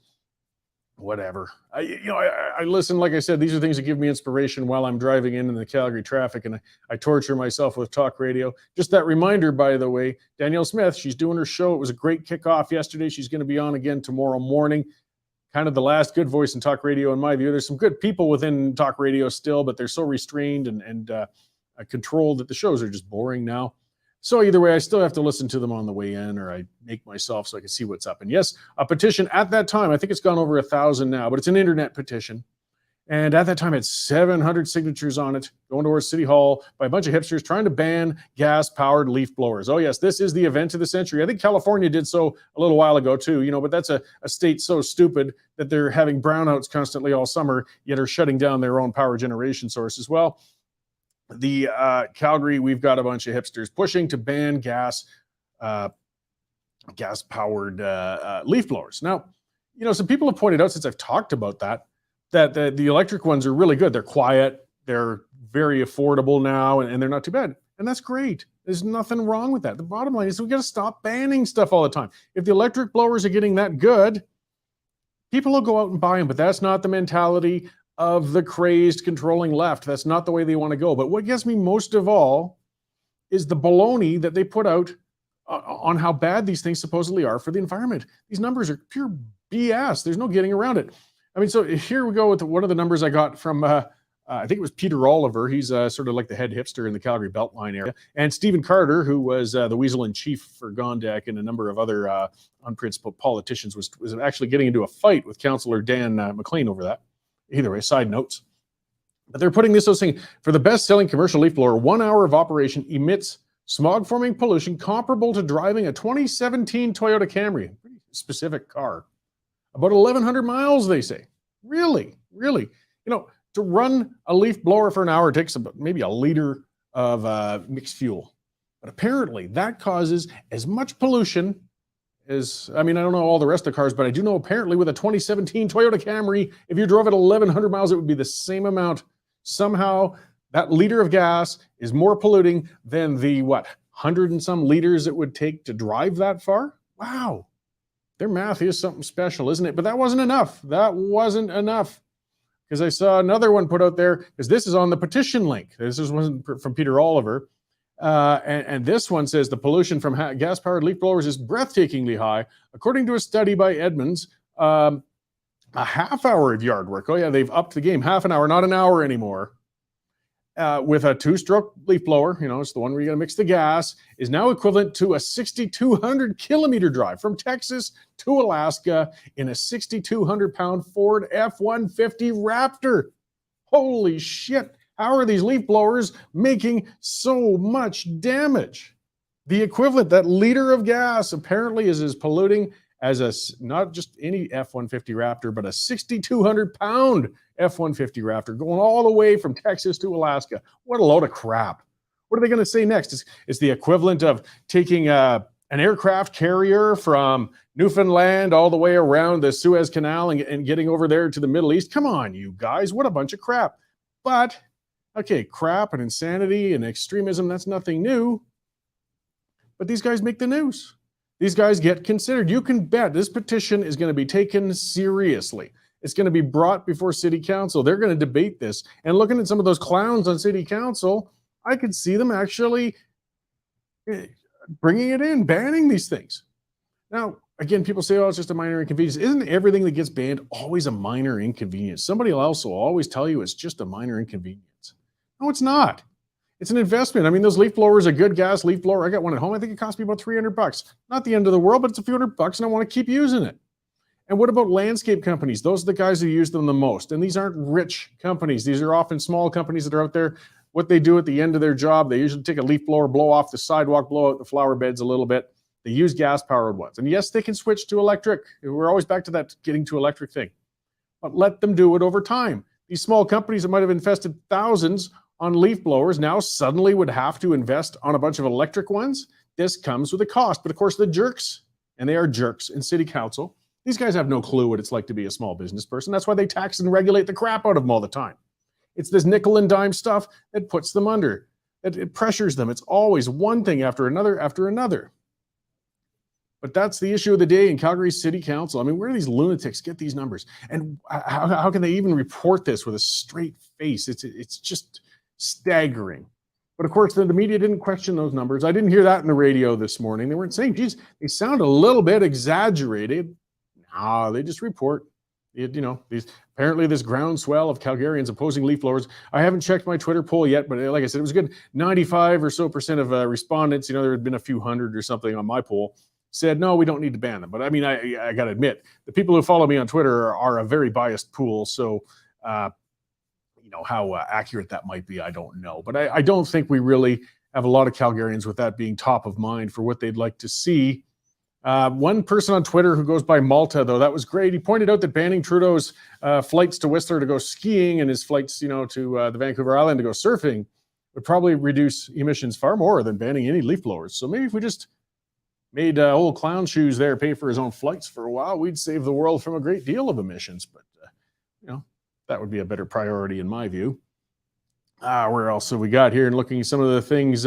Whatever. I listen, like I said, these are things that give me inspiration while I'm driving in the Calgary traffic, and I torture myself with talk radio. Just that reminder, by the way, Danielle Smith, she's doing her show. It was a great kickoff yesterday. She's going to be on again tomorrow morning. Kind of the last good voice in talk radio, in my view. There's some good people within talk radio still, but they're so restrained and controlled that the shows are just boring now. So either way, I still have to listen to them on the way in, or I make myself so I can see what's up. And yes, a petition at that time, I think it's gone over 1,000 now, but it's an internet petition. And at that time, it had 700 signatures on it, going towards City Hall by a bunch of hipsters trying to ban gas-powered leaf blowers. Oh, yes, this is the event of the century. I think California did so a little while ago, too, but that's a state so stupid that they're having brownouts constantly all summer, yet are shutting down their own power generation sources. Well, the Calgary, we've got a bunch of hipsters pushing to ban gas-powered leaf blowers. Now, some people have pointed out, since I've talked about that the electric ones are really good. They're quiet, they're very affordable now, and they're not too bad. And that's great. There's nothing wrong with that. The bottom line is we got to stop banning stuff all the time. If the electric blowers are getting that good, people will go out and buy them, but that's not the mentality of the crazed controlling left. That's not the way they want to go. But what gets me most of all is the baloney that they put out on how bad these things supposedly are for the environment. These numbers are pure BS. There's no getting around it. I mean, so here we go with one of the numbers I got from, I think it was Peter Oliver. He's sort of like the head hipster in the Calgary Beltline area. And Stephen Carter, who was the weasel in chief for Gondek and a number of other unprincipled politicians, was actually getting into a fight with Councillor Dan McLean over that. Either way, side notes. But they're putting this out saying, for the best-selling commercial leaf blower, 1 hour of operation emits smog-forming pollution comparable to driving a 2017 Toyota Camry, a pretty specific car. About 1,100 miles, they say. Really? To run a leaf blower for an hour takes about maybe a liter of mixed fuel. But apparently that causes as much pollution as, I don't know all the rest of the cars, but I do know apparently with a 2017 Toyota Camry, if you drove at 1,100 miles, it would be the same amount. Somehow that liter of gas is more polluting than the, 100 and some liters it would take to drive that far. Wow. Their math is something special, isn't it? But that wasn't enough. That wasn't enough. Because I saw another one put out there, because this is on the petition link. This wasn't from Peter Oliver. And this one says the pollution from gas-powered leaf blowers is breathtakingly high. According to a study by Edmunds, a half hour of yard work. Oh yeah, they've upped the game. Half an hour, not an hour anymore. With a 2-stroke leaf blower, it's the one where you got to mix the gas, is now equivalent to a 6,200 kilometer drive from Texas to Alaska in a 6,200-pound Ford F-150 Raptor. Holy shit. How are these leaf blowers making so much damage? The equivalent, that liter of gas apparently is as polluting as not just any F-150 Raptor, but a 6,200-pound F-150 Raptor going all the way from Texas to Alaska. What a load of crap. What are they going to say next? It's the equivalent of taking an aircraft carrier from Newfoundland all the way around the Suez Canal and getting over there to the Middle East. Come on, you guys. What a bunch of crap. But, okay, crap and insanity and extremism, that's nothing new. But these guys make the news. These guys get considered. You can bet this petition is going to be taken seriously. It's going to be brought before City Council. They're going to debate this. And looking at some of those clowns on City Council, I could see them actually bringing it in, banning these things. Now, again, people say, oh, it's just a minor inconvenience. Isn't everything that gets banned always a minor inconvenience? Somebody else will always tell you it's just a minor inconvenience. No, it's not. It's an investment. I mean, those leaf blowers, a good gas leaf blower, I got one at home. I think it cost me about $300. Not the end of the world, but it's a few $100 and I want to keep using it. And what about landscape companies? Those are the guys who use them the most. And these aren't rich companies. These are often small companies that are out there. What they do at the end of their job, they usually take a leaf blower, blow off the sidewalk, blow out the flower beds a little bit. They use gas-powered ones. And yes, they can switch to electric. We're always back to that getting to electric thing. But let them do it over time. These small companies that might have invested thousands on leaf blowers now suddenly would have to invest on a bunch of electric ones. This comes with a cost. But of course, the jerks, and they are jerks in City Council, these guys have no clue what it's like to be a small business person. That's why they tax and regulate the crap out of them all the time. It's this nickel and dime stuff that puts them under, that it pressures them. It's always one thing after another after another. But that's the issue of the day in Calgary City Council. I mean, where do these lunatics get these numbers? And how can they even report this with a straight face? It's just staggering. But of course, the media didn't question those numbers. I didn't hear that in the radio this morning. They weren't saying, geez, they sound a little bit exaggerated. No, they just report. Apparently this groundswell of Calgarians opposing leaf blowers. I haven't checked my Twitter poll yet, but like I said, it was good. 95% or so of respondents, there had been a few hundred or something on my poll, said, no, we don't need to ban them. But I mean, I got to admit, the people who follow me on Twitter are a very biased pool. So, how accurate that might be, I don't know. But I don't think we really have a lot of Calgarians with that being top of mind for what they'd like to see. One person on Twitter who goes by Malta, though, that was great. He pointed out that banning Trudeau's flights to Whistler to go skiing and his flights, to the Vancouver Island to go surfing would probably reduce emissions far more than banning any leaf blowers. So maybe if we just made old clown shoes there pay for his own flights for a while, we'd save the world from a great deal of emissions. But, that would be a better priority in my view. Where else have we got here? And looking at some of the things,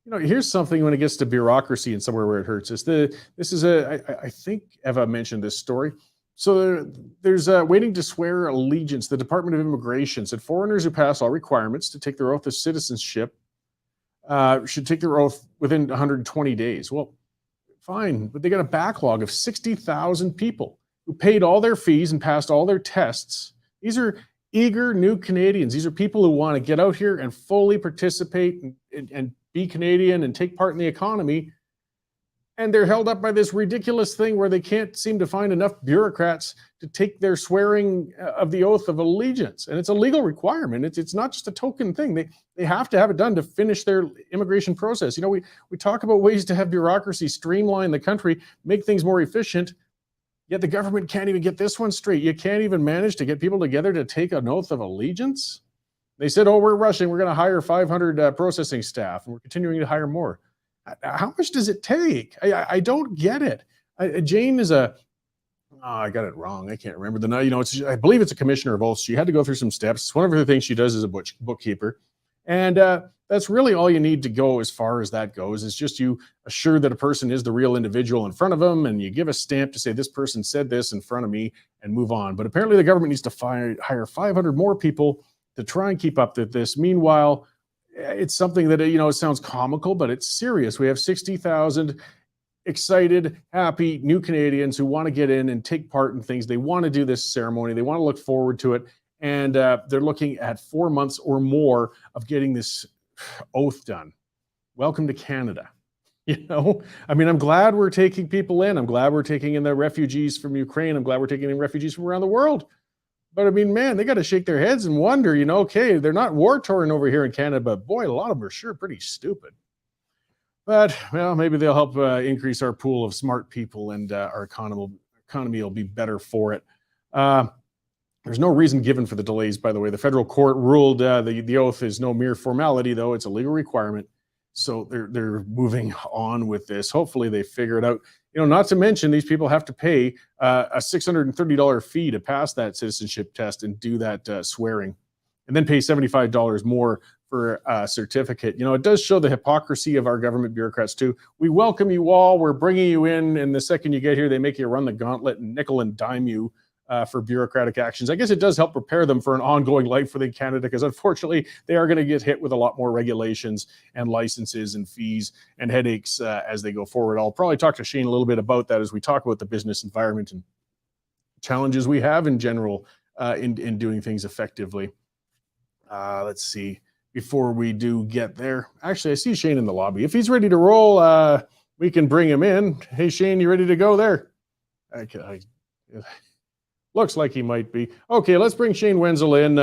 here's something when it gets to bureaucracy and somewhere where it hurts. I think Eva mentioned this story. So there's waiting to swear allegiance. The Department of Immigration said foreigners who pass all requirements to take their oath of citizenship should take their oath within 120 days. Well, fine, but they got a backlog of 60,000 people who paid all their fees and passed all their tests. These are eager new Canadians. These are people who want to get out here and fully participate and be Canadian and take part in the economy. And they're held up by this ridiculous thing where they can't seem to find enough bureaucrats to take their swearing of the oath of allegiance. And it's a legal requirement. It's not just a token thing. They have to have it done to finish their immigration process. We talk about ways to have bureaucracy streamline the country, make things more efficient. Yet the government can't even get this one straight. You can't even manage to get people together to take an oath of allegiance. They said, oh, we're rushing. We're going to hire 500 processing staff, and we're continuing to hire more. How much does it take? I don't get it. Jane is I got it wrong. I can't remember I believe it's a commissioner of oaths. She had to go through some steps. It's one of her things she does as a bookkeeper. And that's really all you need to go as far as that goes, is just you assure that a person is the real individual in front of them, and you give a stamp to say this person said this in front of me and move on. But apparently the government needs to hire 500 more people to try and keep up with this. Meanwhile, it's something that, it sounds comical, but it's serious. We have 60,000 excited, happy new Canadians who want to get in and take part in things. They want to do this ceremony. They want to look forward to it. And they're looking at 4 months or more of getting this oath done. Welcome to Canada. I'm glad we're taking people in. I'm glad we're taking in the refugees from Ukraine. I'm glad we're taking in refugees from around the world. But man, they got to shake their heads and wonder, okay, they're not war-torn over here in Canada, but boy, a lot of them are sure pretty stupid. But, well, maybe they'll help increase our pool of smart people, and our economy will be better for it. There's no reason given for the delays, by the way. The federal court ruled the oath is no mere formality, though. It's a legal requirement. So they're moving on with this. Hopefully they figure it out. Not to mention these people have to pay a $630 fee to pass that citizenship test and do that swearing, and then pay $75 more for a certificate. It does show the hypocrisy of our government bureaucrats too. We welcome you all. We're bringing you in, and the second you get here, they make you run the gauntlet and nickel and dime you for bureaucratic actions. I guess it does help prepare them for an ongoing life within Canada, because unfortunately they are going to get hit with a lot more regulations and licenses and fees and headaches as they go forward. I'll probably talk to Shane a little bit about that as we talk about the business environment and challenges we have in general in doing things effectively. Let's see. Before we do get there, actually, I see Shane in the lobby. If he's ready to roll, we can bring him in. Hey, Shane, you ready to go there? Looks like he might be. Okay, let's bring Shane Wenzel in.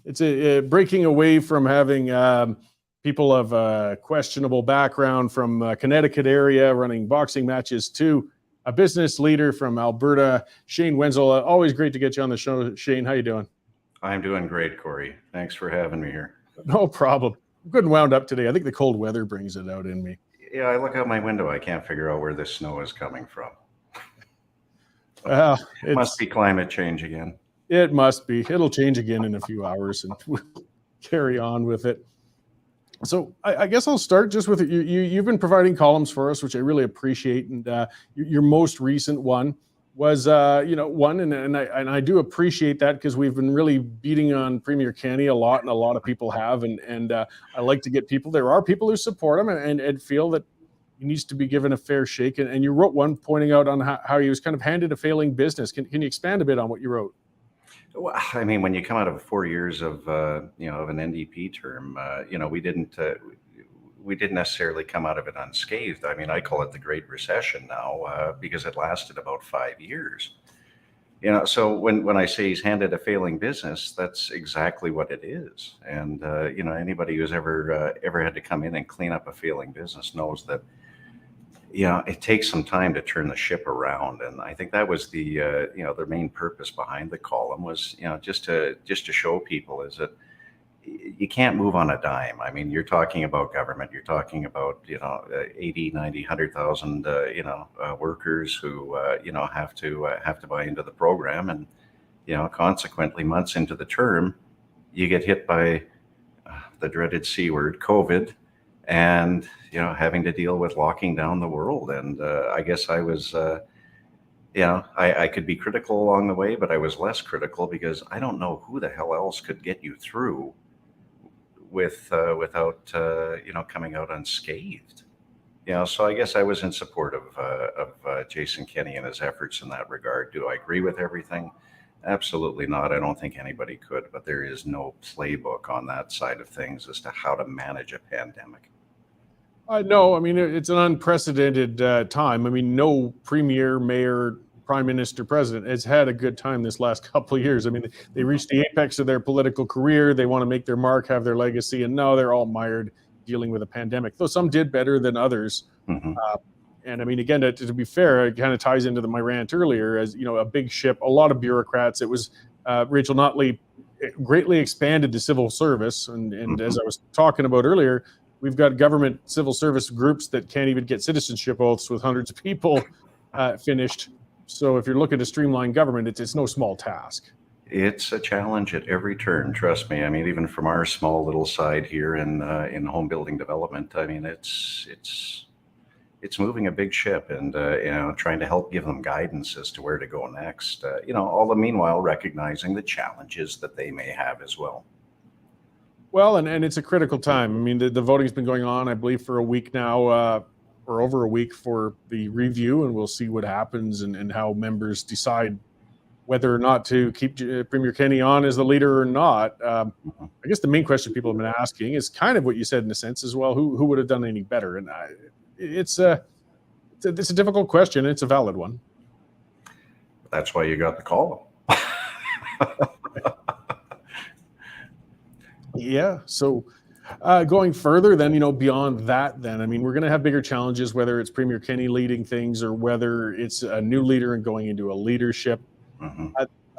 It's breaking away from having people of questionable background from Connecticut area running boxing matches to a business leader from Alberta, Shane Wenzel. Always great to get you on the show, Shane. How you doing? I'm doing great, Cory. Thanks for having me here. No problem. I'm good and wound up today. I think the cold weather brings it out in me. Yeah, I look out my window. I can't figure out where this snow is coming from. It must be climate change again. It must be. It'll change again in a few hours, and we'll carry on with it. So I guess I'll start just with you've been providing columns for us, which I really appreciate. And your most recent one was, one, and I do appreciate that, because we've been really beating on Premier Kenney a lot, and a lot of people have, and I like to get people. There are people who support him and feel that he needs to be given a fair shake. And you wrote one pointing out on how he was kind of handed a failing business. Can you expand a bit on what you wrote? Well, I mean, when you come out of 4 years of of an NDP term, we didn't necessarily come out of it unscathed. I mean, I call it the Great Recession now because it lasted about 5 years. So when I say he's handed a failing business, that's exactly what it is. And anybody who's ever had to come in and clean up a failing business knows that it takes some time to turn the ship around. And I think that was the main purpose behind the column was, just to show people is that you can't move on a dime. I mean, you're talking about government, you're talking about, 80, 90, 100,000, workers who, have to buy into the program. And, consequently months into the term, you get hit by the dreaded C word, COVID, and, having to deal with locking down the world. And I guess I was, I could be critical along the way, but I was less critical because I don't know who the hell else could get you through without coming out unscathed. So I guess I was in support of Jason Kenney and his efforts in that regard. Do I agree with everything? Absolutely not. I don't think anybody could, but there is no playbook on that side of things as to how to manage a pandemic. No, I mean, it's an unprecedented time. I mean, no premier, mayor, prime minister, president has had a good time this last couple of years. I mean, they reached the apex of their political career. They want to make their mark, have their legacy, and now they're all mired dealing with a pandemic, though some did better than others. Mm-hmm. And I mean, again, to be fair, it kind of ties into my rant earlier as, a big ship, a lot of bureaucrats. It was Rachel Notley greatly expanded the civil service. And mm-hmm. as I was talking about earlier, we've got government civil service groups that can't even get citizenship oaths with hundreds of people finished. So if you're looking to streamline government, it's no small task. It's a challenge at every turn, trust me. I mean, even from our small little side here in home building development, I mean, it's moving a big ship, and trying to help give them guidance as to where to go next. All the meanwhile recognizing the challenges that they may have as well. Well, and it's a critical time. I mean, the voting's been going on, I believe, for a week now, or over a week for the review, and we'll see what happens and how members decide whether or not to keep Premier Kenney on as the leader or not. I guess the main question people have been asking is kind of what you said in a sense as well. Who would have done any better? And it's a difficult question. It's a valid one. That's why you got the call. Yeah. So going further, then, beyond that, then, I mean, we're going to have bigger challenges, whether it's Premier Kenney leading things or whether it's a new leader and going into a leadership. Mm-hmm.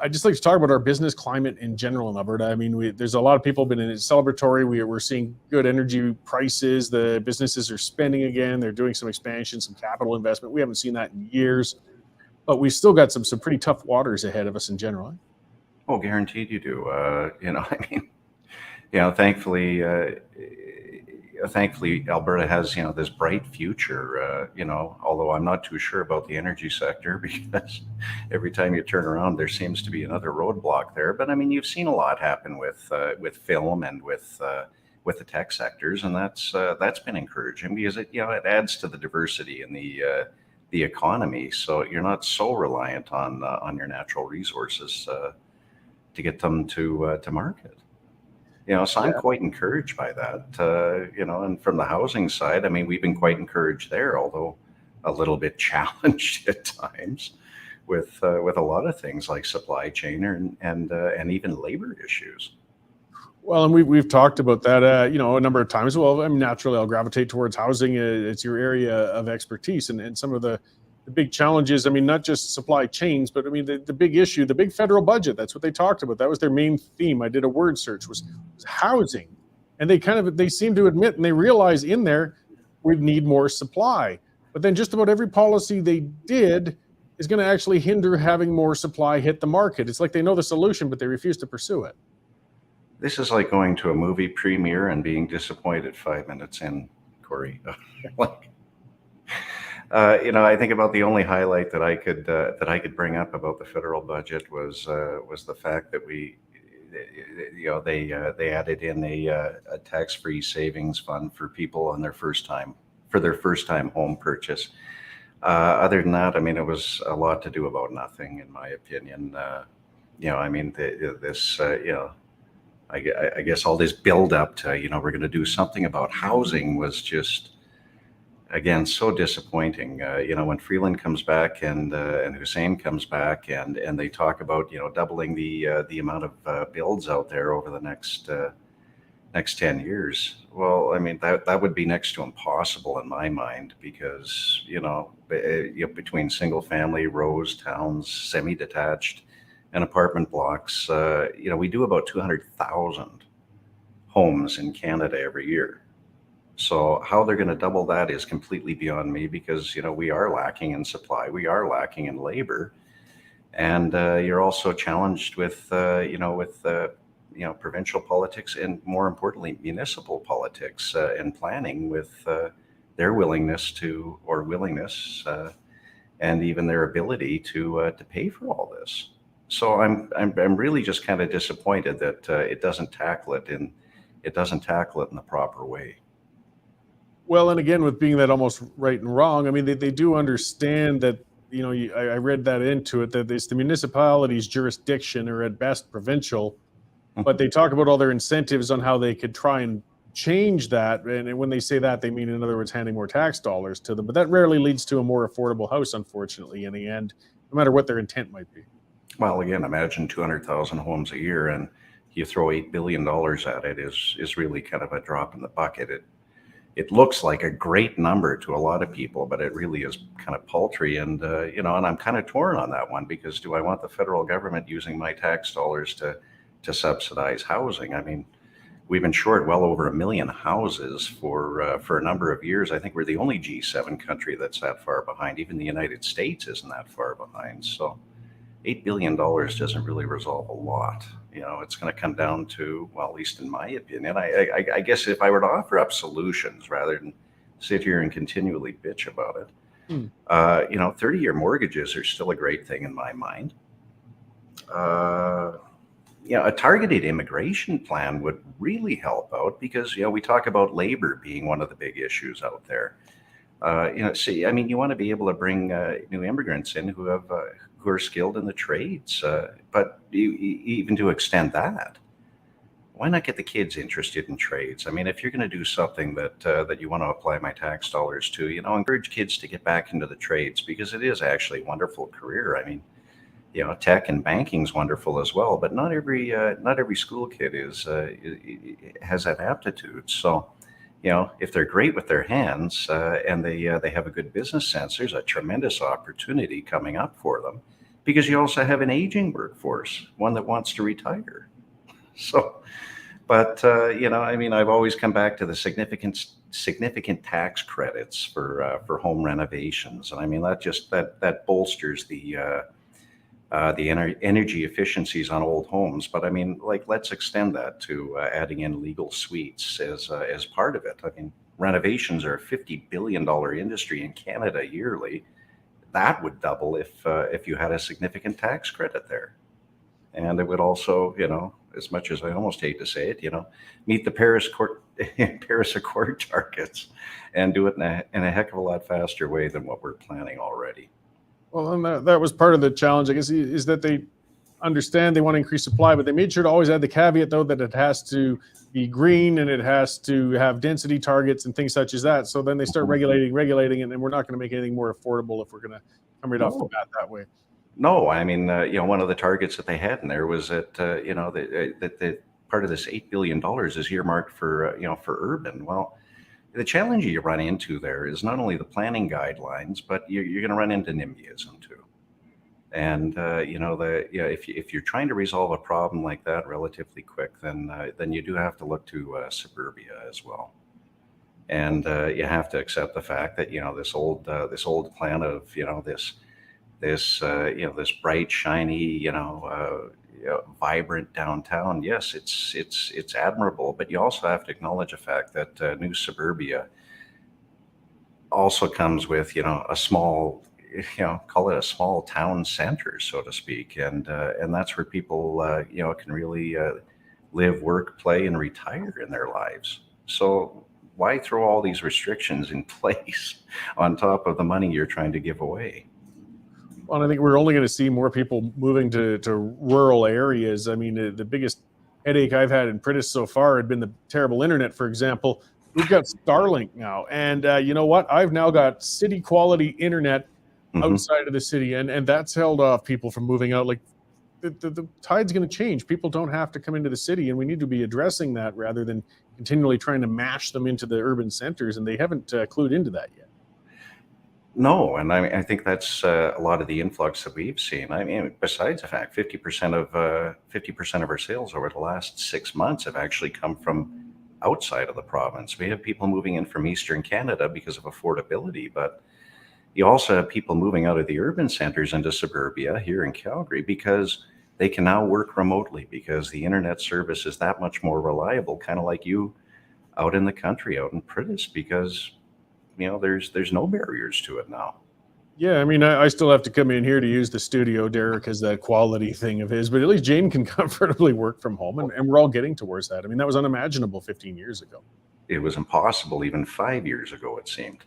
I just like to talk about our business climate in general in Alberta. I mean, there's a lot of people been in it celebratory. We're seeing good energy prices. The businesses are spending again. They're doing some expansion, some capital investment. We haven't seen that in years, but we've still got some pretty tough waters ahead of us in general. Oh, guaranteed you do. I mean, thankfully, Alberta has, this bright future, although I'm not too sure about the energy sector because every time you turn around, there seems to be another roadblock there. But I mean, you've seen a lot happen with film and with the tech sectors, and that's been encouraging because it adds to the diversity in the economy. So you're not so reliant on your natural resources to get them to market. So I'm quite encouraged by that, and from the housing side, I mean, we've been quite encouraged there, although a little bit challenged at times with a lot of things like supply chain and even labor issues. Well, and we've talked about that, a number of times. Well, I mean, naturally, I'll gravitate towards housing. It's your area of expertise, and some of the big challenges. I mean, not just supply chains, but I mean, the big issue, the big federal budget. That's what they talked about. That was their main theme. I did a word search was housing, and they seem to admit and they realize in there we need more supply. But then just about every policy they did is going to actually hinder having more supply hit the market. It's like they know the solution, but they refuse to pursue it. This is like going to a movie premiere and being disappointed 5 minutes in, Cory. I think about the only highlight that I could bring up about the federal budget was the fact that they added in a tax-free savings fund for people on their first time home purchase. Other than that, I mean, it was a lot to do about nothing, in my opinion. I mean, I guess all this build up to we're going to do something about housing was just, again, so disappointing. When Freeland comes back and Hussein comes back and they talk about doubling the amount of builds out there over the next 10 years. Well, I mean, that would be next to impossible in my mind because between single family, rows, towns, semi-detached, and apartment blocks, we do about 200,000 homes in Canada every year. So how they're going to double that is completely beyond me because, we are lacking in supply. We are lacking in labor. And you're also challenged with provincial politics and, more importantly, municipal politics and planning with their willingness and even their ability to pay for all this. So I'm really just kind of disappointed that it doesn't tackle it in the proper way. Well, and again, with being that almost right and wrong, I mean, they do understand that, I read that into it, that it's the municipality's jurisdiction or at best provincial, but they talk about all their incentives on how they could try and change that. And when they say that, they mean, in other words, handing more tax dollars to them. But that rarely leads to a more affordable house, unfortunately, in the end, no matter what their intent might be. Well, again, imagine 200,000 homes a year and you throw $8 billion at it is really kind of a drop in the bucket. It looks like a great number to a lot of people, but it really is kind of paltry. And, and I'm kind of torn on that one because do I want the federal government using my tax dollars to subsidize housing? I mean, we've insured well over 1 million houses for a number of years. I think we're the only G7 country that's that far behind. Even the United States isn't that far behind. So, $8 billion doesn't really resolve a lot. It's going to come down to, well, at least in my opinion, I guess if I were to offer up solutions rather than sit here and continually bitch about it, 30-year mortgages are still a great thing in my mind. A targeted immigration plan would really help out because, we talk about labor being one of the big issues out there. You want to be able to bring new immigrants in who are skilled in the trades, but even to extend that, why not get the kids interested in trades? I mean, if you're going to do something that you want to apply my tax dollars to, encourage kids to get back into the trades because it is actually a wonderful career. I mean, tech and banking is wonderful as well, but not every school kid has that aptitude. So, if they're great with their hands and they have a good business sense, there's a tremendous opportunity coming up for them because you also have an aging workforce, one that wants to retire. So, but I've always come back to the significant tax credits for home renovations, and I mean that bolsters the energy efficiencies on old homes. But I mean, let's extend that to adding in legal suites as part of it. I mean, renovations are a $50 billion industry in Canada yearly. That would double if you had a significant tax credit there. And it would also, as much as I almost hate to say it, meet the Paris Accord targets and do it in a heck of a lot faster way than what we're planning already. Well, and that was part of the challenge, I guess, is that they understand they want to increase supply, but they made sure to always add the caveat, though, that it has to be green and it has to have density targets and things such as that. So then they start regulating, and then we're not going to make anything more affordable if we're going to come right off the bat that way. No, I mean, one of the targets that they had in there was that, that part of this $8 billion is earmarked for urban. Well, the challenge you run into there is not only the planning guidelines, but you're going to run into NIMBYism too. And if you're trying to resolve a problem like that relatively quick, then you do have to look to suburbia as well. And you have to accept the fact that this old plan of this bright, shiny, vibrant downtown. Yes, it's admirable, but you also have to acknowledge the fact that new suburbia also comes with a small, call it a small town center, so to speak, and that's where people can really live, work, play, and retire in their lives. So why throw all these restrictions in place on top of the money you're trying to give away? Well, I think we're only going to see more people moving to rural areas. I mean, the biggest headache I've had in Prentice so far had been the terrible internet, for example. We've got Starlink now. And you know what? I've now got city quality internet outside of the city. And that's held off people from moving out. Like the tide's going to change. People don't have to come into the city. And we need to be addressing that rather than continually trying to mash them into the urban centers. And they haven't clued into that yet. No, and I think that's a lot of the influx that we've seen. I mean, besides the fact 50% of our sales over the last 6 months have actually come from outside of the province. We have people moving in from Eastern Canada because of affordability, but you also have people moving out of the urban centers into suburbia here in Calgary because they can now work remotely because the internet service is that much more reliable, kind of like you out in the country, out in Prentice, because there's no barriers to it now. Yeah, I mean, I still have to come in here to use the studio. Derek has that quality thing of his, but at least Jane can comfortably work from home, and we're all getting towards that. I mean, that was unimaginable 15 years ago. It was impossible even 5 years ago, it seemed.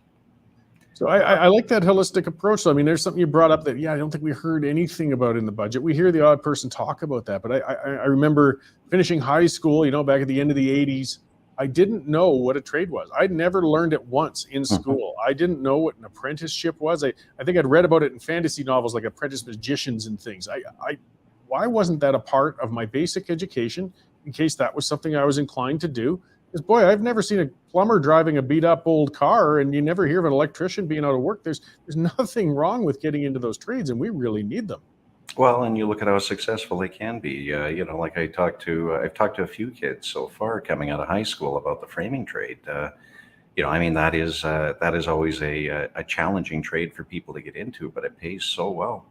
So I like that holistic approach. So, I mean, there's something you brought up that, I don't think we heard anything about in the budget. We hear the odd person talk about that, but I remember finishing high school, back at the end of the 80s. I didn't know what a trade was. I'd never learned it once in school. I didn't know what an apprenticeship was. I think I'd read about it in fantasy novels like Apprentice Magicians and things. Why wasn't that a part of my basic education in case that was something I was inclined to do? Because, boy, I've never seen a plumber driving a beat-up old car, and you never hear of an electrician being out of work. There's nothing wrong with getting into those trades, and we really need them. Well, and you look at how successful they can be. Like I've talked to a few kids so far coming out of high school about the framing trade. I mean, that is always a challenging trade for people to get into, but it pays so well.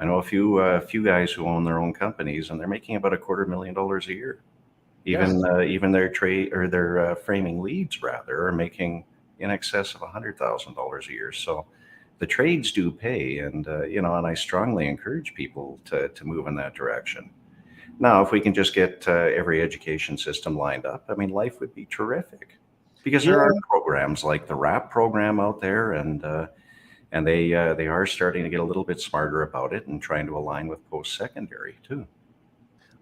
I know a few guys who own their own companies, and they're making about $250,000 a year. Even their trade or their framing leads rather are making in excess of $100,000 a year. So the trades do pay, and and I strongly encourage people to move in that direction. Now, if we can just get every education system lined up, I mean, life would be terrific, because there are programs like the RAP program out there, and they are starting to get a little bit smarter about it and trying to align with post-secondary too.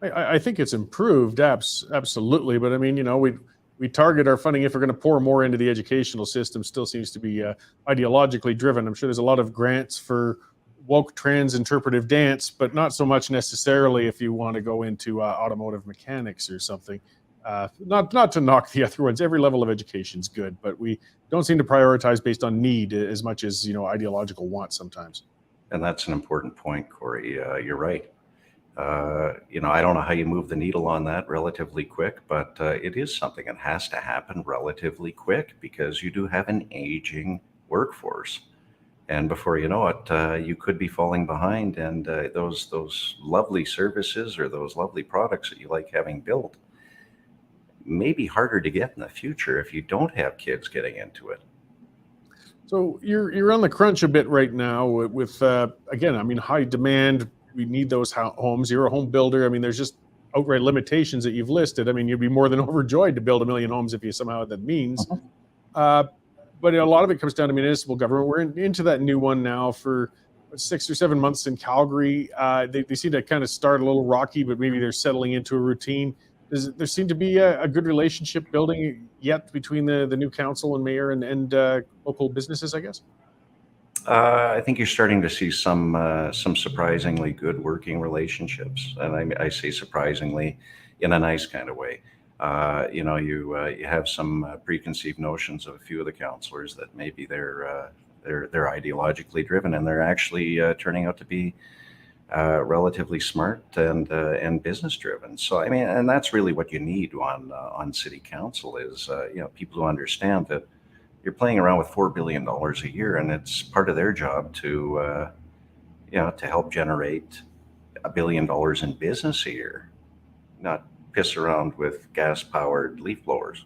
I think it's improved, absolutely. But I mean, we target our funding if we're going to pour more into the educational system. Still seems to be ideologically driven. I'm sure there's a lot of grants for woke trans interpretive dance, but not so much necessarily if you want to go into automotive mechanics or something. Not to knock the other ones. Every level of education is good, but we don't seem to prioritize based on need as much as ideological want sometimes. And that's an important point, Cory. You're right. I don't know how you move the needle on that relatively quick, but it is something that has to happen relatively quick, because you do have an aging workforce. And before you know it, you could be falling behind, and those lovely services or those lovely products that you like having built may be harder to get in the future if you don't have kids getting into it. So you're on the crunch a bit right now with again, I mean, high demand. We need those homes. You're a home builder. I mean, there's just outright limitations that you've listed. I mean, you'd be more than overjoyed to build 1 million homes if you somehow had that means. But a lot of it comes down to municipal government. We're into that new one now for 6 or 7 months in Calgary. They seem to kind of start a little rocky, but maybe they're settling into a routine. Does there seem to be a good relationship building yet between the new council and mayor and local businesses, I guess? I think you're starting to see some surprisingly good working relationships, and I say surprisingly in a nice kind of way. You have some preconceived notions of a few of the councillors that maybe they're ideologically driven, and they're actually turning out to be relatively smart and business driven. So I mean, and that's really what you need on city council is people who understand that you're playing around with $4 billion a year, and it's part of their job to help generate $1 billion in business a year, not piss around with gas-powered leaf blowers.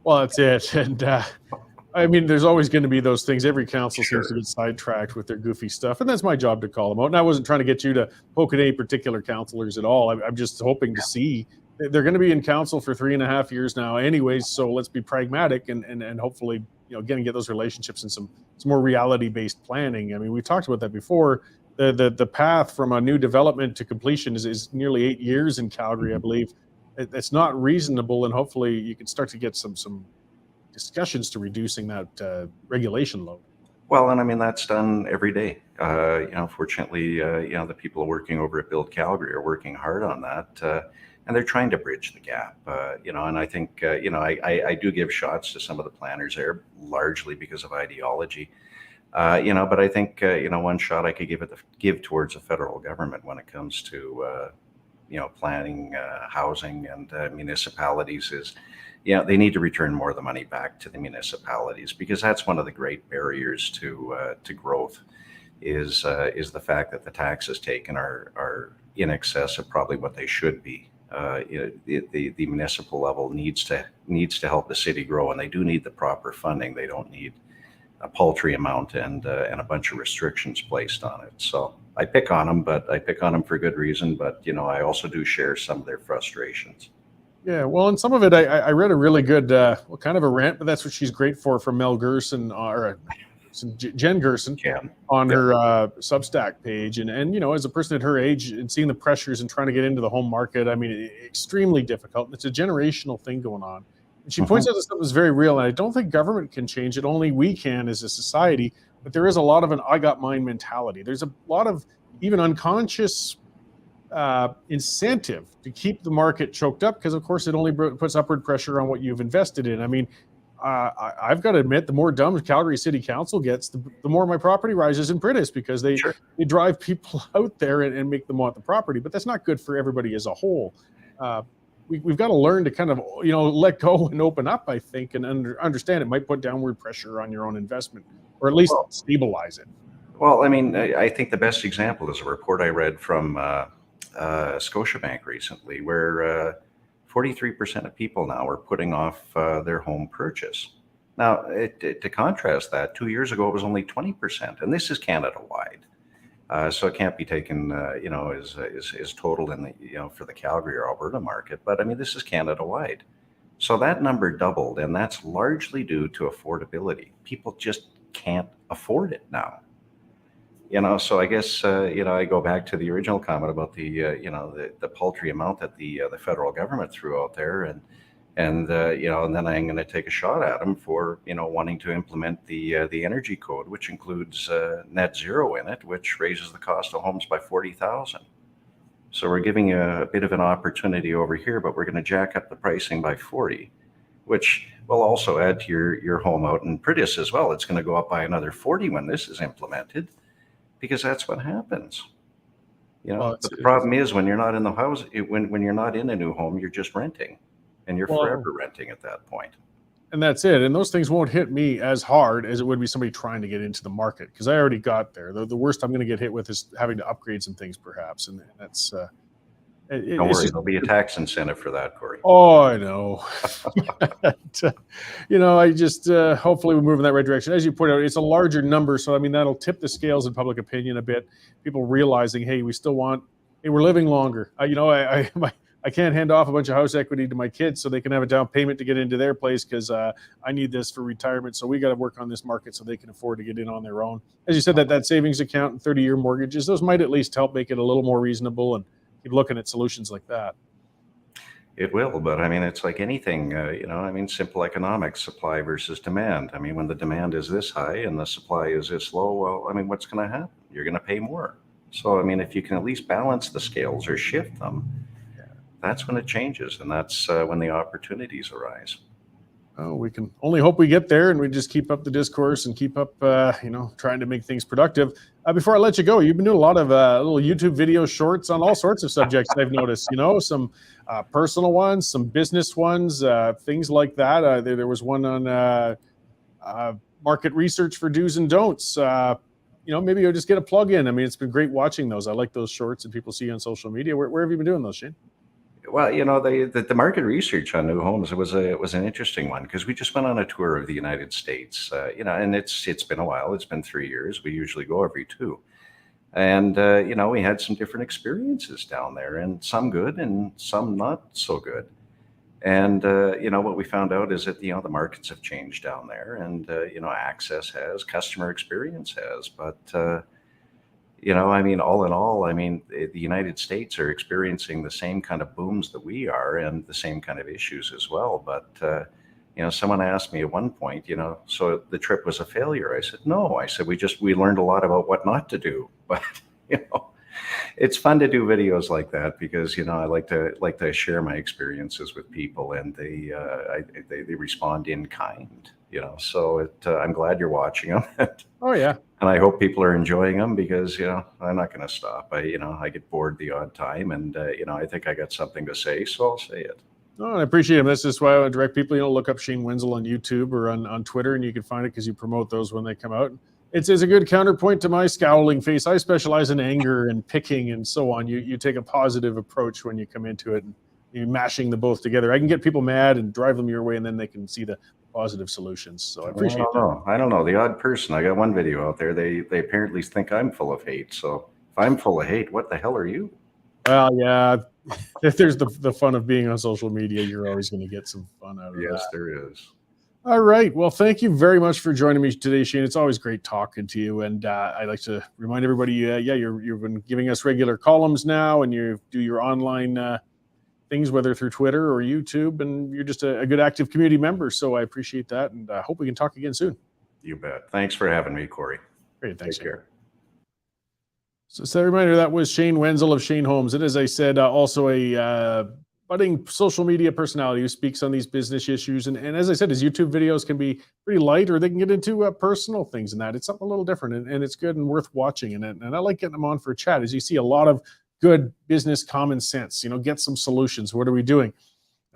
Well, that's it. And I mean, there's always going to be those things. Every council seems to get sidetracked with their goofy stuff, and that's my job to call them out. And I wasn't trying to get you to poke at any particular councilors at all. I'm just hoping to see. They're going to be in council for 3.5 years now anyways, so let's be pragmatic and hopefully get those relationships and some more reality-based planning. I mean, we talked about that before. The path from a new development to completion is nearly 8 years in Calgary, I believe. It's not reasonable, and hopefully you can start to get some discussions to reducing that regulation load. Well, and I mean, that's done every day. Fortunately, the people working over at Build Calgary are working hard on that. And they're trying to bridge the gap, and I think, I do give shots to some of the planners there, largely because of ideology, but I think, one shot I could give towards the federal government when it comes to, planning, housing and municipalities is, they need to return more of the money back to the municipalities, because that's one of the great barriers to growth is the fact that the taxes taken are in excess of probably what they should be. The municipal level needs to help the city grow, and they do need the proper funding. They don't need a paltry amount and a bunch of restrictions placed on it. So I pick on them, but I pick on them for good reason. But I also do share some of their frustrations. Yeah, well, and some of it I read a really good kind of a rant, but that's what she's great for, from Mel Gerson or Jen Gerson on her Substack page. And as a person at her age and seeing the pressures and trying to get into the home market, I mean, extremely difficult. It's a generational thing going on. And she points out that stuff is very real. And I don't think government can change it. Only we can as a society. But there is a lot of an I got mine mentality. There's a lot of even unconscious incentive to keep the market choked up, because, of course, it only puts upward pressure on what you've invested in. I mean, I've got to admit, the more dumb Calgary City Council gets, the more my property rises in Pritis, because they drive people out there and make them want the property. But that's not good for everybody as a whole. We've got to learn to kind of let go and open up, I think, and understand it might put downward pressure on your own investment, or at least stabilize it. Well, I mean, I think the best example is a report I read from Scotiabank recently, where 43% of people now are putting off their home purchase. Now, to contrast that, 2 years ago it was only 20%, and this is Canada-wide. So it can't be taken, as total in the, for the Calgary or Alberta market. But I mean, this is Canada-wide. So that number doubled, and that's largely due to affordability. People just can't afford it now. So I guess, I go back to the original comment about the paltry amount that the federal government threw out there, and then I'm going to take a shot at them for, wanting to implement the energy code, which includes net zero in it, which raises the cost of homes by 40,000. So we're giving you a bit of an opportunity over here, but we're going to jack up the pricing by 40, which will also add to your home out in Pritis as well. It's going to go up by another 40 when this is implemented, because that's what happens. But the problem is, when you're not in the house, when you're not in a new home, you're just renting, and you're forever renting at that point. And that's it. And those things won't hit me as hard as it would be somebody trying to get into the market, because I already got there. The worst I'm going to get hit with is having to upgrade some things, perhaps. And that's don't worry, there'll be a tax incentive for that, Cory. Oh, I know. I just hopefully we move in that right direction. As you point out, it's a larger number, so I mean that'll tip the scales in public opinion a bit. People realizing, hey, we're living longer. I can't hand off a bunch of house equity to my kids so they can have a down payment to get into their place, because I need this for retirement. So we got to work on this market so they can afford to get in on their own. As you said, that savings account and 30-year mortgages, those might at least help make it a little more reasonable, and keep looking at solutions like that. It will, but I mean, it's like anything, simple economics, supply versus demand. I mean, when the demand is this high and the supply is this low, well, I mean, what's going to happen? You're going to pay more. So, I mean, if you can at least balance the scales or shift them, that's when it changes, and that's when the opportunities arise. Oh, we can only hope we get there, and we just keep up the discourse and keep up, trying to make things productive. Before I let you go, you've been doing a lot of little YouTube video shorts on all sorts of subjects. I've noticed, some personal ones, some business ones, things like that. There was one on market research for do's and don'ts. Maybe you'll just get a plug in. I mean, it's been great watching those. I like those shorts, and people see you on social media. Where have you been doing those, Shane? Well, the market research on new homes, it was an interesting one, because we just went on a tour of the United States, and it's been a while. It's been 3 years. We usually go every 2. And, we had some different experiences down there, and some good and some not so good. And, what we found out is that, the markets have changed down there, and, access has, customer experience has, but, all in all, the United States are experiencing the same kind of booms that we are, and the same kind of issues as well. But, someone asked me at one point, so the trip was a failure. I said, no. I said, we learned a lot about what not to do. But, it's fun to do videos like that, because, I like to share my experiences with people, and they respond in kind. So I'm glad you're watching them. Oh yeah. And I hope people are enjoying them, because, I'm not going to stop. I get bored the odd time, and, I think I got something to say, so I'll say it. Oh, I appreciate it. That's just why I would direct people, look up Shane Wenzel on YouTube or on Twitter, and you can find it, because you promote those when they come out. It's a good counterpoint to my scowling face. I specialize in anger and picking and so on. You take a positive approach when you come into it, and you're mashing the both together. I can get people mad and drive them your way, and then they can see the positive solutions. So I appreciate that. I don't know. The odd person. I got one video out there. They apparently think I'm full of hate. So if I'm full of hate, what the hell are you? Well, yeah. If there's the fun of being on social media, you're always going to get some fun out of that. Yes, there is. All right. Well, thank you very much for joining me today, Shane. It's always great talking to you. And I'd like to remind everybody, you've been giving us regular columns now, and you do your online things, whether through Twitter or YouTube, and you're just a good active community member. So I appreciate that, and I hope we can talk again soon. You bet. Thanks for having me, Cory. Great. Thanks. Take care. So a reminder, that was Shane Wenzel of Shane Homes. And as I said, also a budding social media personality who speaks on these business issues. And as I said, his YouTube videos can be pretty light, or they can get into personal things and that. It's something a little different, and it's good and worth watching. And I like getting them on for a chat, as you see a lot of good business common sense, get some solutions. What are we doing?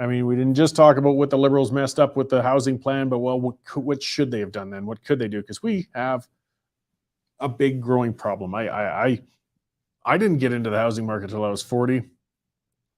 I mean, we didn't just talk about what the Liberals messed up with the housing plan, but well, what should they have done then? What could they do? Because we have a big growing problem. I didn't get into the housing market until I was 40.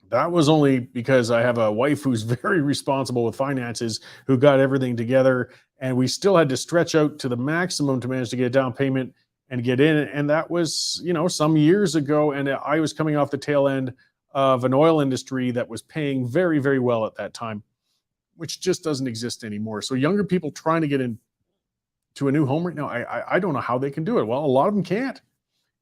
That was only because I have a wife who's very responsible with finances, who got everything together, and we still had to stretch out to the maximum to manage to get a down payment and get in. And that was, some years ago. And I was coming off the tail end of an oil industry that was paying very, very well at that time, which just doesn't exist anymore. So younger people trying to get into a new home right now, I don't know how they can do it. Well, a lot of them can't.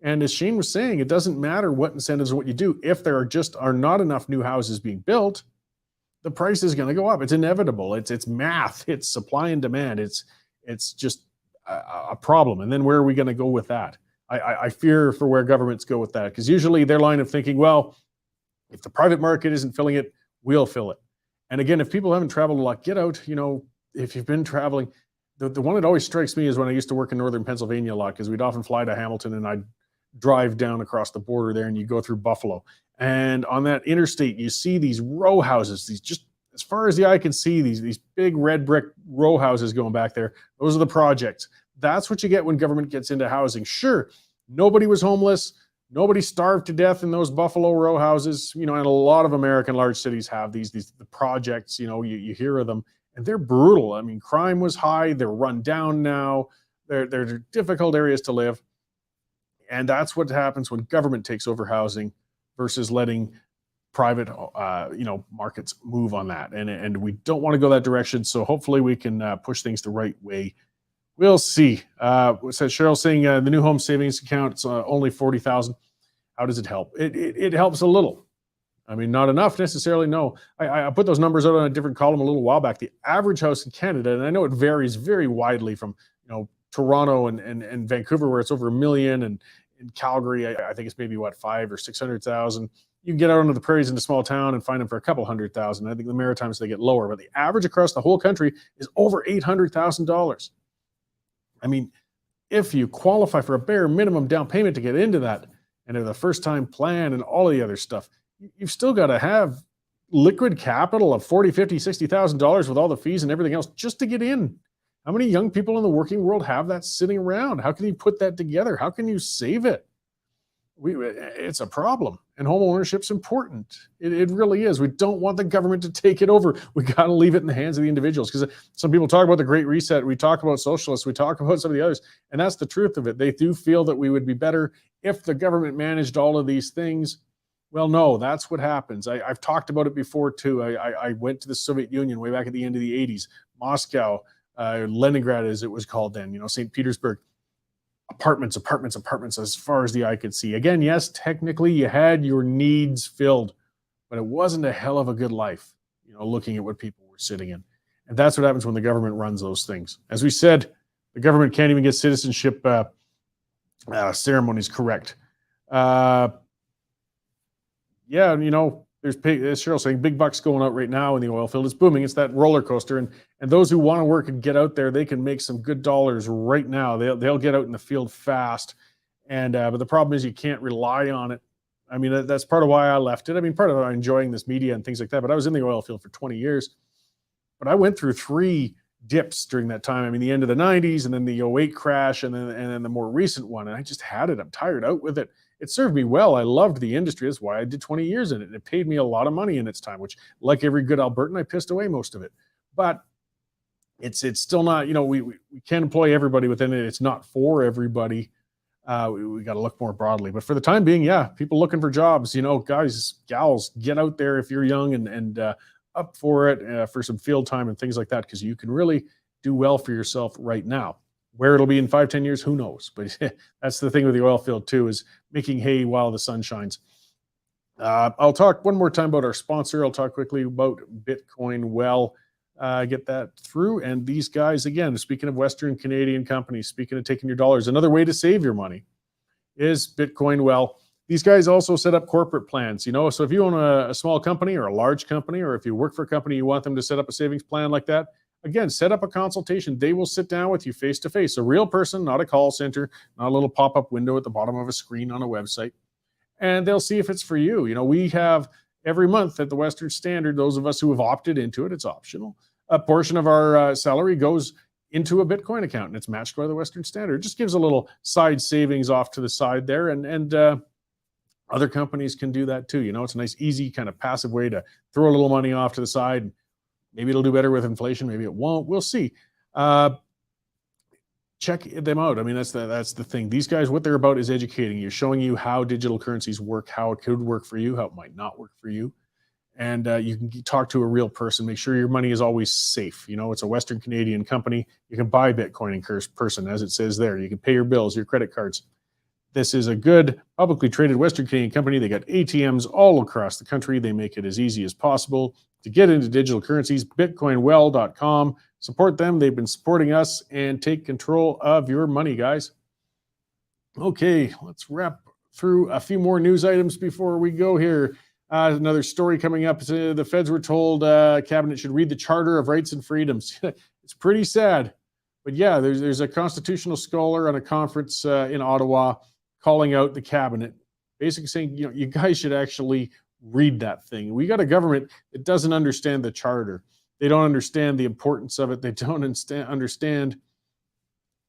And as Shane was saying, it doesn't matter what incentives or what you do. If there are not enough new houses being built, the price is going to go up. It's inevitable. It's math. It's supply and demand. It's just a problem. And then where are we going to go with that? I fear for where governments go with that, because usually their line of thinking, well, if the private market isn't filling it, we'll fill it. And again, if people haven't traveled a lot, get out. If you've been traveling, the one that always strikes me is when I used to work in northern Pennsylvania a lot, because we'd often fly to Hamilton and I'd drive down across the border there, and you go through Buffalo. And on that interstate, you see these row houses, these just as far as the eye can see, these big red brick row houses going back there. Those are the projects. That's what you get when government gets into housing. Sure, nobody was homeless. Nobody starved to death in those Buffalo row houses. And a lot of American large cities have these the projects, you hear of them, and they're brutal. I mean, crime was high. They're run down now. They're difficult areas to live. And that's what happens when government takes over housing versus letting private, markets move on that. And we don't want to go that direction. So hopefully we can push things the right way. We'll see. So Cheryl's saying the new home savings account, it's only $40,000. How does it help? It helps a little. I mean, not enough necessarily. No, I put those numbers out on a different column a little while back. The average house in Canada, and I know it varies very widely from, Toronto and Vancouver, where it's over $1 million, and in Calgary, I think it's maybe $500,000 or $600,000. You can get out onto the prairies in a small town and find them for a couple $100,000. I think the Maritimes, they get lower, but the average across the whole country is over $800,000. I mean, if you qualify for a bare minimum down payment to get into that, and have the first time plan and all of the other stuff, you've still got to have liquid capital of $40,000, $50,000, $60,000 with all the fees and everything else just to get in. How many young people in the working world have that sitting around? How can you put that together? How can you save it? It's a problem, and home ownership's important. It really is. We don't want the government to take it over. We got to leave it in the hands of the individuals, because some people talk about the Great Reset. We talk about socialists. We talk about some of the others, and that's the truth of it. They do feel that we would be better if the government managed all of these things. Well, no, that's what happens. I've talked about it before too. I went to the Soviet Union way back at the end of the 80s, Moscow, Leningrad, as it was called then, St. Petersburg, apartments as far as the eye could see. Again, yes, technically you had your needs filled, but it wasn't a hell of a good life, looking at what people were sitting in. And that's what happens when the government runs those things. As we said, the government can't even get citizenship ceremonies correct. There's as Cheryl saying, big bucks going out right now in the oil field. It's booming. It's that roller coaster. And those who want to work and get out there, they can make some good dollars right now. They'll get out in the field fast. And but the problem is you can't rely on it. I mean, that's part of why I left it. I mean, part of enjoying this media and things like that. But I was in the oil field for 20 years. But I went through 3 dips during that time. I mean, the end of the 90s, and then the 08 crash, and then the more recent one. And I just had it. I'm tired out with it. It served me well. I loved the industry. That's why I did 20 years in it. And it paid me a lot of money in its time, which, like every good Albertan, I pissed away most of it. But it's still not, we can't employ everybody within it. It's not for everybody. We got to look more broadly. But for the time being, yeah, people looking for jobs, guys, gals, get out there if you're young and up for it, for some field time and things like that, because you can really do well for yourself right now. Where it'll be in 5-10 years, who knows? But that's the thing with the oil field too, is making hay while the sun shines. I'll talk one more time about our sponsor. I'll talk quickly about Bitcoin Well. Get that through. And these guys, again, speaking of Western Canadian companies, speaking of taking your dollars, another way to save your money is Bitcoin Well. These guys also set up corporate plans, so if you own a small company or a large company, or if you work for a company, you want them to set up a savings plan like that, again, set up a consultation. They will sit down with you face to face, a real person, not a call center, not a little pop-up window at the bottom of a screen on a website. And they'll see if it's for you. We have every month at the Western Standard, those of us who have opted into it, it's optional. A portion of our salary goes into a Bitcoin account, and it's matched by the Western Standard. It just gives a little side savings off to the side there, and other companies can do that too. It's a nice, easy kind of passive way to throw a little money off to the side. Maybe it'll do better with inflation. Maybe it won't. We'll see. Check them out. I mean, that's the thing. These guys, what they're about is educating you, showing you how digital currencies work, how it could work for you, how it might not work for you. And you can talk to a real person. Make sure your money is always safe. It's a Western Canadian company. You can buy Bitcoin in person, as it says there. You can pay your bills, your credit cards. This is a good publicly traded Western Canadian company. They got ATMs all across the country. They make it as easy as possible to get into digital currencies. Bitcoinwell.com. Support them. They've been supporting us, and take control of your money, guys. Okay, let's wrap through a few more news items before we go here. Another story coming up. The feds were told cabinet should read the Charter of Rights and Freedoms. It's pretty sad. But yeah, there's a constitutional scholar on a conference in Ottawa calling out the cabinet, basically saying, you guys should actually read that thing. We got a government that doesn't understand the Charter. They don't understand the importance of it. They don't understand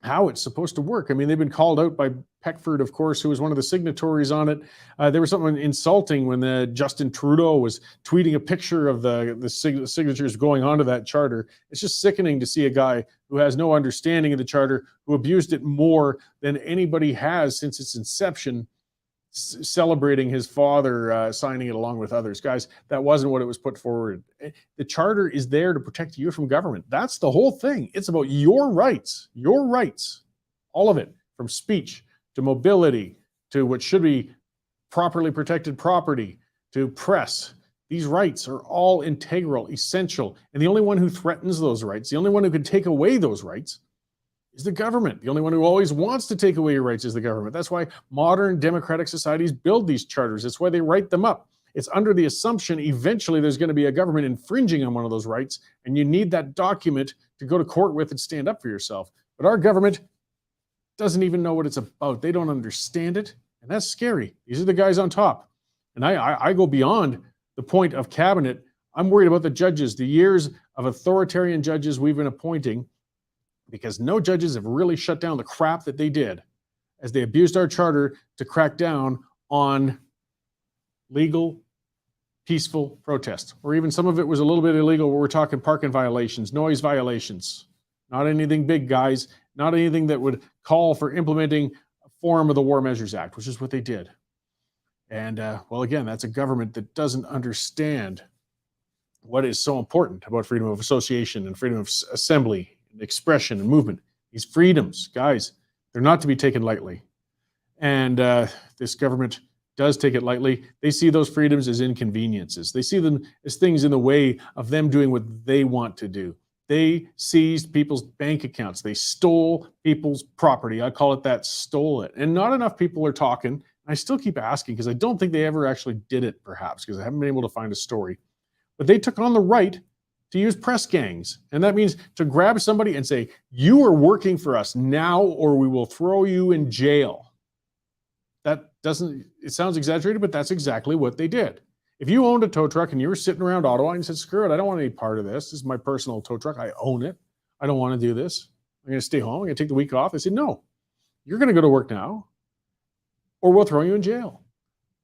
how it's supposed to work. I mean, they've been called out by Peckford, of course, who was one of the signatories on it. There was something insulting when Justin Trudeau was tweeting a picture of the signatures going onto that charter. It's just sickening to see a guy who has no understanding of the charter, who abused it more than anybody has since its inception, celebrating his father signing it along with others. Guys, that wasn't what it was put forward. The charter is there to protect you from government. That's the whole thing. It's about your rights, all of it, from speech to mobility to what should be properly protected property to press. These rights are all integral, essential. And the only one who threatens those rights, the only one who can take away those rights, is the government. The only one who always wants to take away your rights is the government. That's why modern democratic societies build these charters. That's why they write them up. It's under the assumption eventually there's going to be a government infringing on one of those rights, and you need that document to go to court with and stand up for yourself. But our government doesn't even know what it's about. They don't understand it, and that's scary. These are the guys on top. And I go beyond the point of cabinet. I'm worried about the judges, the years of authoritarian judges we've been appointing, because no judges have really shut down the crap that they did as they abused our charter to crack down on legal, peaceful protest. Or even some of it was a little bit illegal, where we're talking parking violations, noise violations. Not anything big, guys. Not anything that would call for implementing a form of the War Measures Act, which is what they did. And, well, again, that's a government that doesn't understand what is so important about freedom of association and freedom of assembly, expression and movement. These freedoms, guys, they're not to be taken lightly. And this government does take it lightly. They see those freedoms as inconveniences. They see them as things in the way of them doing what they want to do. They seized people's bank accounts. They stole people's property. I call it that, stole it. And not enough people are talking. I still keep asking, because I don't think they ever actually did it, perhaps, because I haven't been able to find a story. But they took on the right to use press gangs. And that means to grab somebody and say, you are working for us now, or we will throw you in jail. That doesn't, it sounds exaggerated, but that's exactly what they did. If you owned a tow truck and you were sitting around Ottawa and you said, screw it, I don't want any part of this. This is my personal tow truck. I own it. I don't want to do this. I'm going to stay home. I'm going to take the week off. They said, no, you're going to go to work now, or we'll throw you in jail.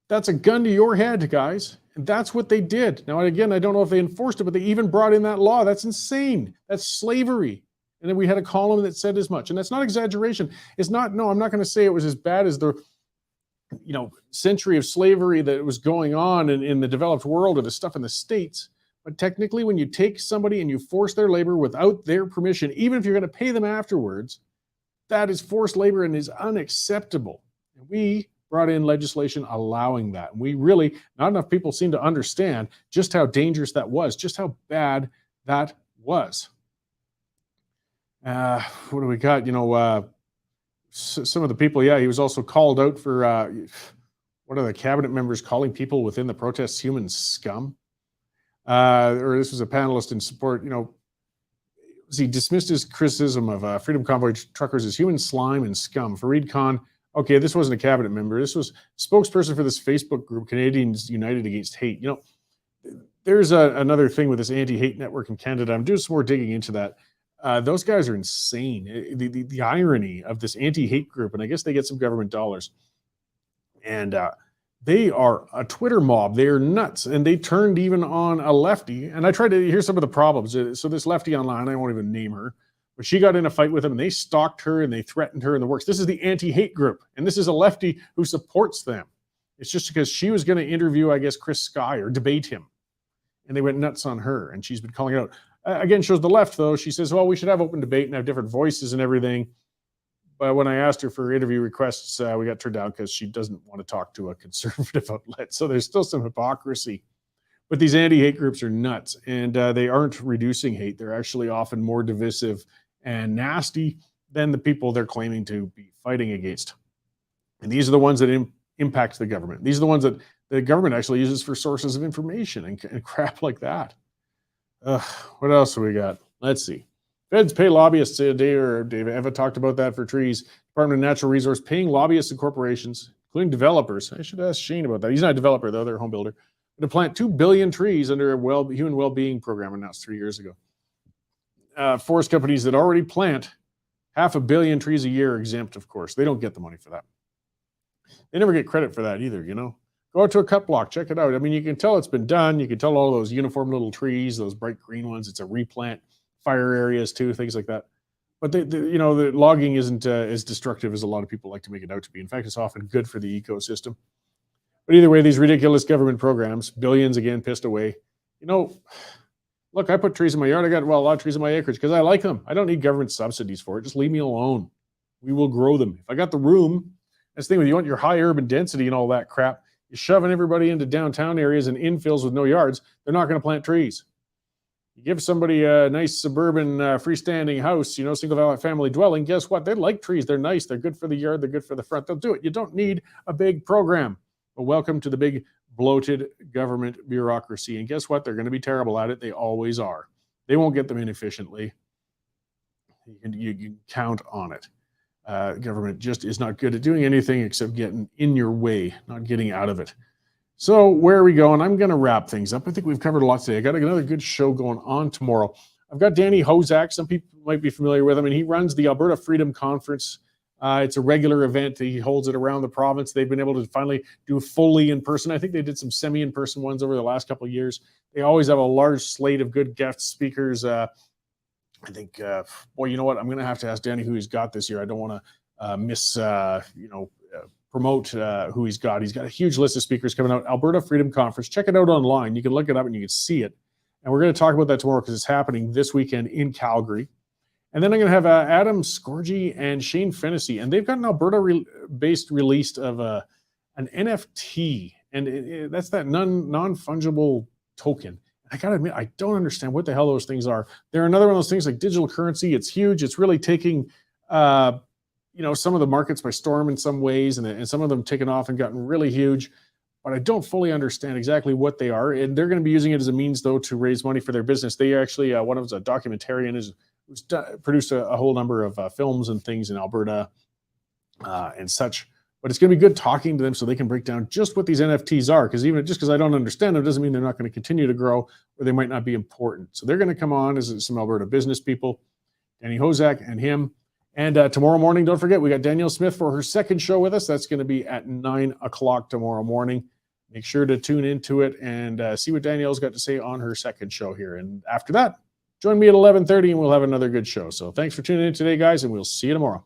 That's a gun to your head, guys. And that's what they did. Now, again, I don't know if they enforced it, but they even brought in that law. That's insane. That's slavery. And then we had a column that said as much. And that's not exaggeration. It's not, no, I'm not going to say it was as bad as the, century of slavery that was going on in the developed world or the stuff in the States. But technically, when you take somebody and you force their labor without their permission, even if you're going to pay them afterwards, that is forced labor and is unacceptable. And we brought in legislation allowing that. And we really, not enough people seem to understand just how dangerous that was, just how bad that was. What do we got? Some of the people, he was also called out for, what are the cabinet members calling people within the protests human scum? Or this was a panelist in support, he dismissed his criticism of Freedom Convoy truckers as human slime and scum. Fareed Khan, okay, this wasn't a cabinet member. This was spokesperson for this Facebook group, Canadians United Against Hate. There's another thing with this anti-hate network in Canada. I'm doing some more digging into that. Those guys are insane. The irony of this anti-hate group, and I guess they get some government dollars, and they are a Twitter mob. They are nuts, and they turned even on a lefty. And I tried to hear some of the problems. So this lefty online, I won't even name her, but she got in a fight with them, and they stalked her and they threatened her in the works. This is the anti-hate group, and this is a lefty who supports them. It's just because she was going to interview, I guess, Chris Sky or debate him, and they went nuts on her, and she's been calling it out. Again, shows the left, though. She says, well, we should have open debate and have different voices and everything. But when I asked her for interview requests, we got turned down because she doesn't want to talk to a conservative outlet. So there's still some hypocrisy. But these anti-hate groups are nuts, and they aren't reducing hate. They're actually often more divisive and nasty than the people they're claiming to be fighting against. And these are the ones that impact the government. These are the ones that the government actually uses for sources of information and crap like that. What else do we got? Let's see. Feds pay lobbyists today, or Dave Eva talked about that for trees. Department of Natural Resource paying lobbyists and corporations, including developers. I should ask Shane about that. He's not a developer, though. They're a home builder. To plant 2 billion trees under a human well-being program announced 3 years ago. Forest companies that already plant 500 million trees a year are exempt, of course. They don't get the money for that. They never get credit for that either, you know. Go out to a cut block, check it out. I mean, you can tell it's been done. You can tell all those uniform little trees, those bright green ones. It's a replant. Fire areas too, things like that. But the logging isn't as destructive as a lot of people like to make it out to be. In fact, it's often good for the ecosystem. But either way, these ridiculous government programs, billions again pissed away. You know, look, I put trees in my yard. I got a lot of trees in my acreage because I like them. I don't need government subsidies for it. Just leave me alone. We will grow them. If I got the room, that's the thing with you want your high urban density and all that crap. You're shoving everybody into downtown areas and infills with no yards. They're not going to plant trees. You give somebody a nice suburban freestanding house, single family dwelling, guess what? They like trees. They're nice. They're good for the yard. They're good for the front. They'll do it. You don't need a big program. But welcome to the big bloated government bureaucracy. And guess what? They're going to be terrible at it. They always are. They won't get them in efficiently. You can count on it. Government just is not good at doing anything except getting in your way, not getting out of it. So where are we going? I'm going to wrap things up. I think we've covered a lot today. I got another good show going on tomorrow. I've got Danny Hozak. Some people might be familiar with him, and he runs the Alberta Freedom Conference. It's a regular event. He holds it around the province. They've been able to finally do fully in person. I think they did some semi-in-person ones over the last couple of years. They always have a large slate of good guest speakers. I think, boy, you know what? I'm going to have to ask Danny who he's got this year. I don't want to promote who he's got. He's got a huge list of speakers coming out. Alberta Freedom Conference. Check it out online. You can look it up and you can see it. And we're going to talk about that tomorrow because it's happening this weekend in Calgary. And then I'm going to have Adam Scorgi and Shane Fennessy. And they've got an Alberta-based release of an NFT. And that's that non-fungible token. I got to admit, I don't understand what the hell those things are. They're another one of those things like digital currency. It's huge. It's really taking some of the markets by storm in some ways, and some of them taken off and gotten really huge. But I don't fully understand exactly what they are. And they're going to be using it as a means, though, to raise money for their business. They actually, one of them is a documentarian who's produced a whole number of films and things in Alberta and such. But it's going to be good talking to them so they can break down just what these NFTs are. Because because I don't understand them doesn't mean they're not going to continue to grow or they might not be important. So they're going to come on as some Alberta business people, Danny Hozak and him. And tomorrow morning, don't forget, we got Danielle Smith for her second show with us. That's going to be at 9 o'clock tomorrow morning. Make sure to tune into it and see what Danielle's got to say on her second show here. And after that, join me at 11:30 and we'll have another good show. So thanks for tuning in today, guys, and we'll see you tomorrow.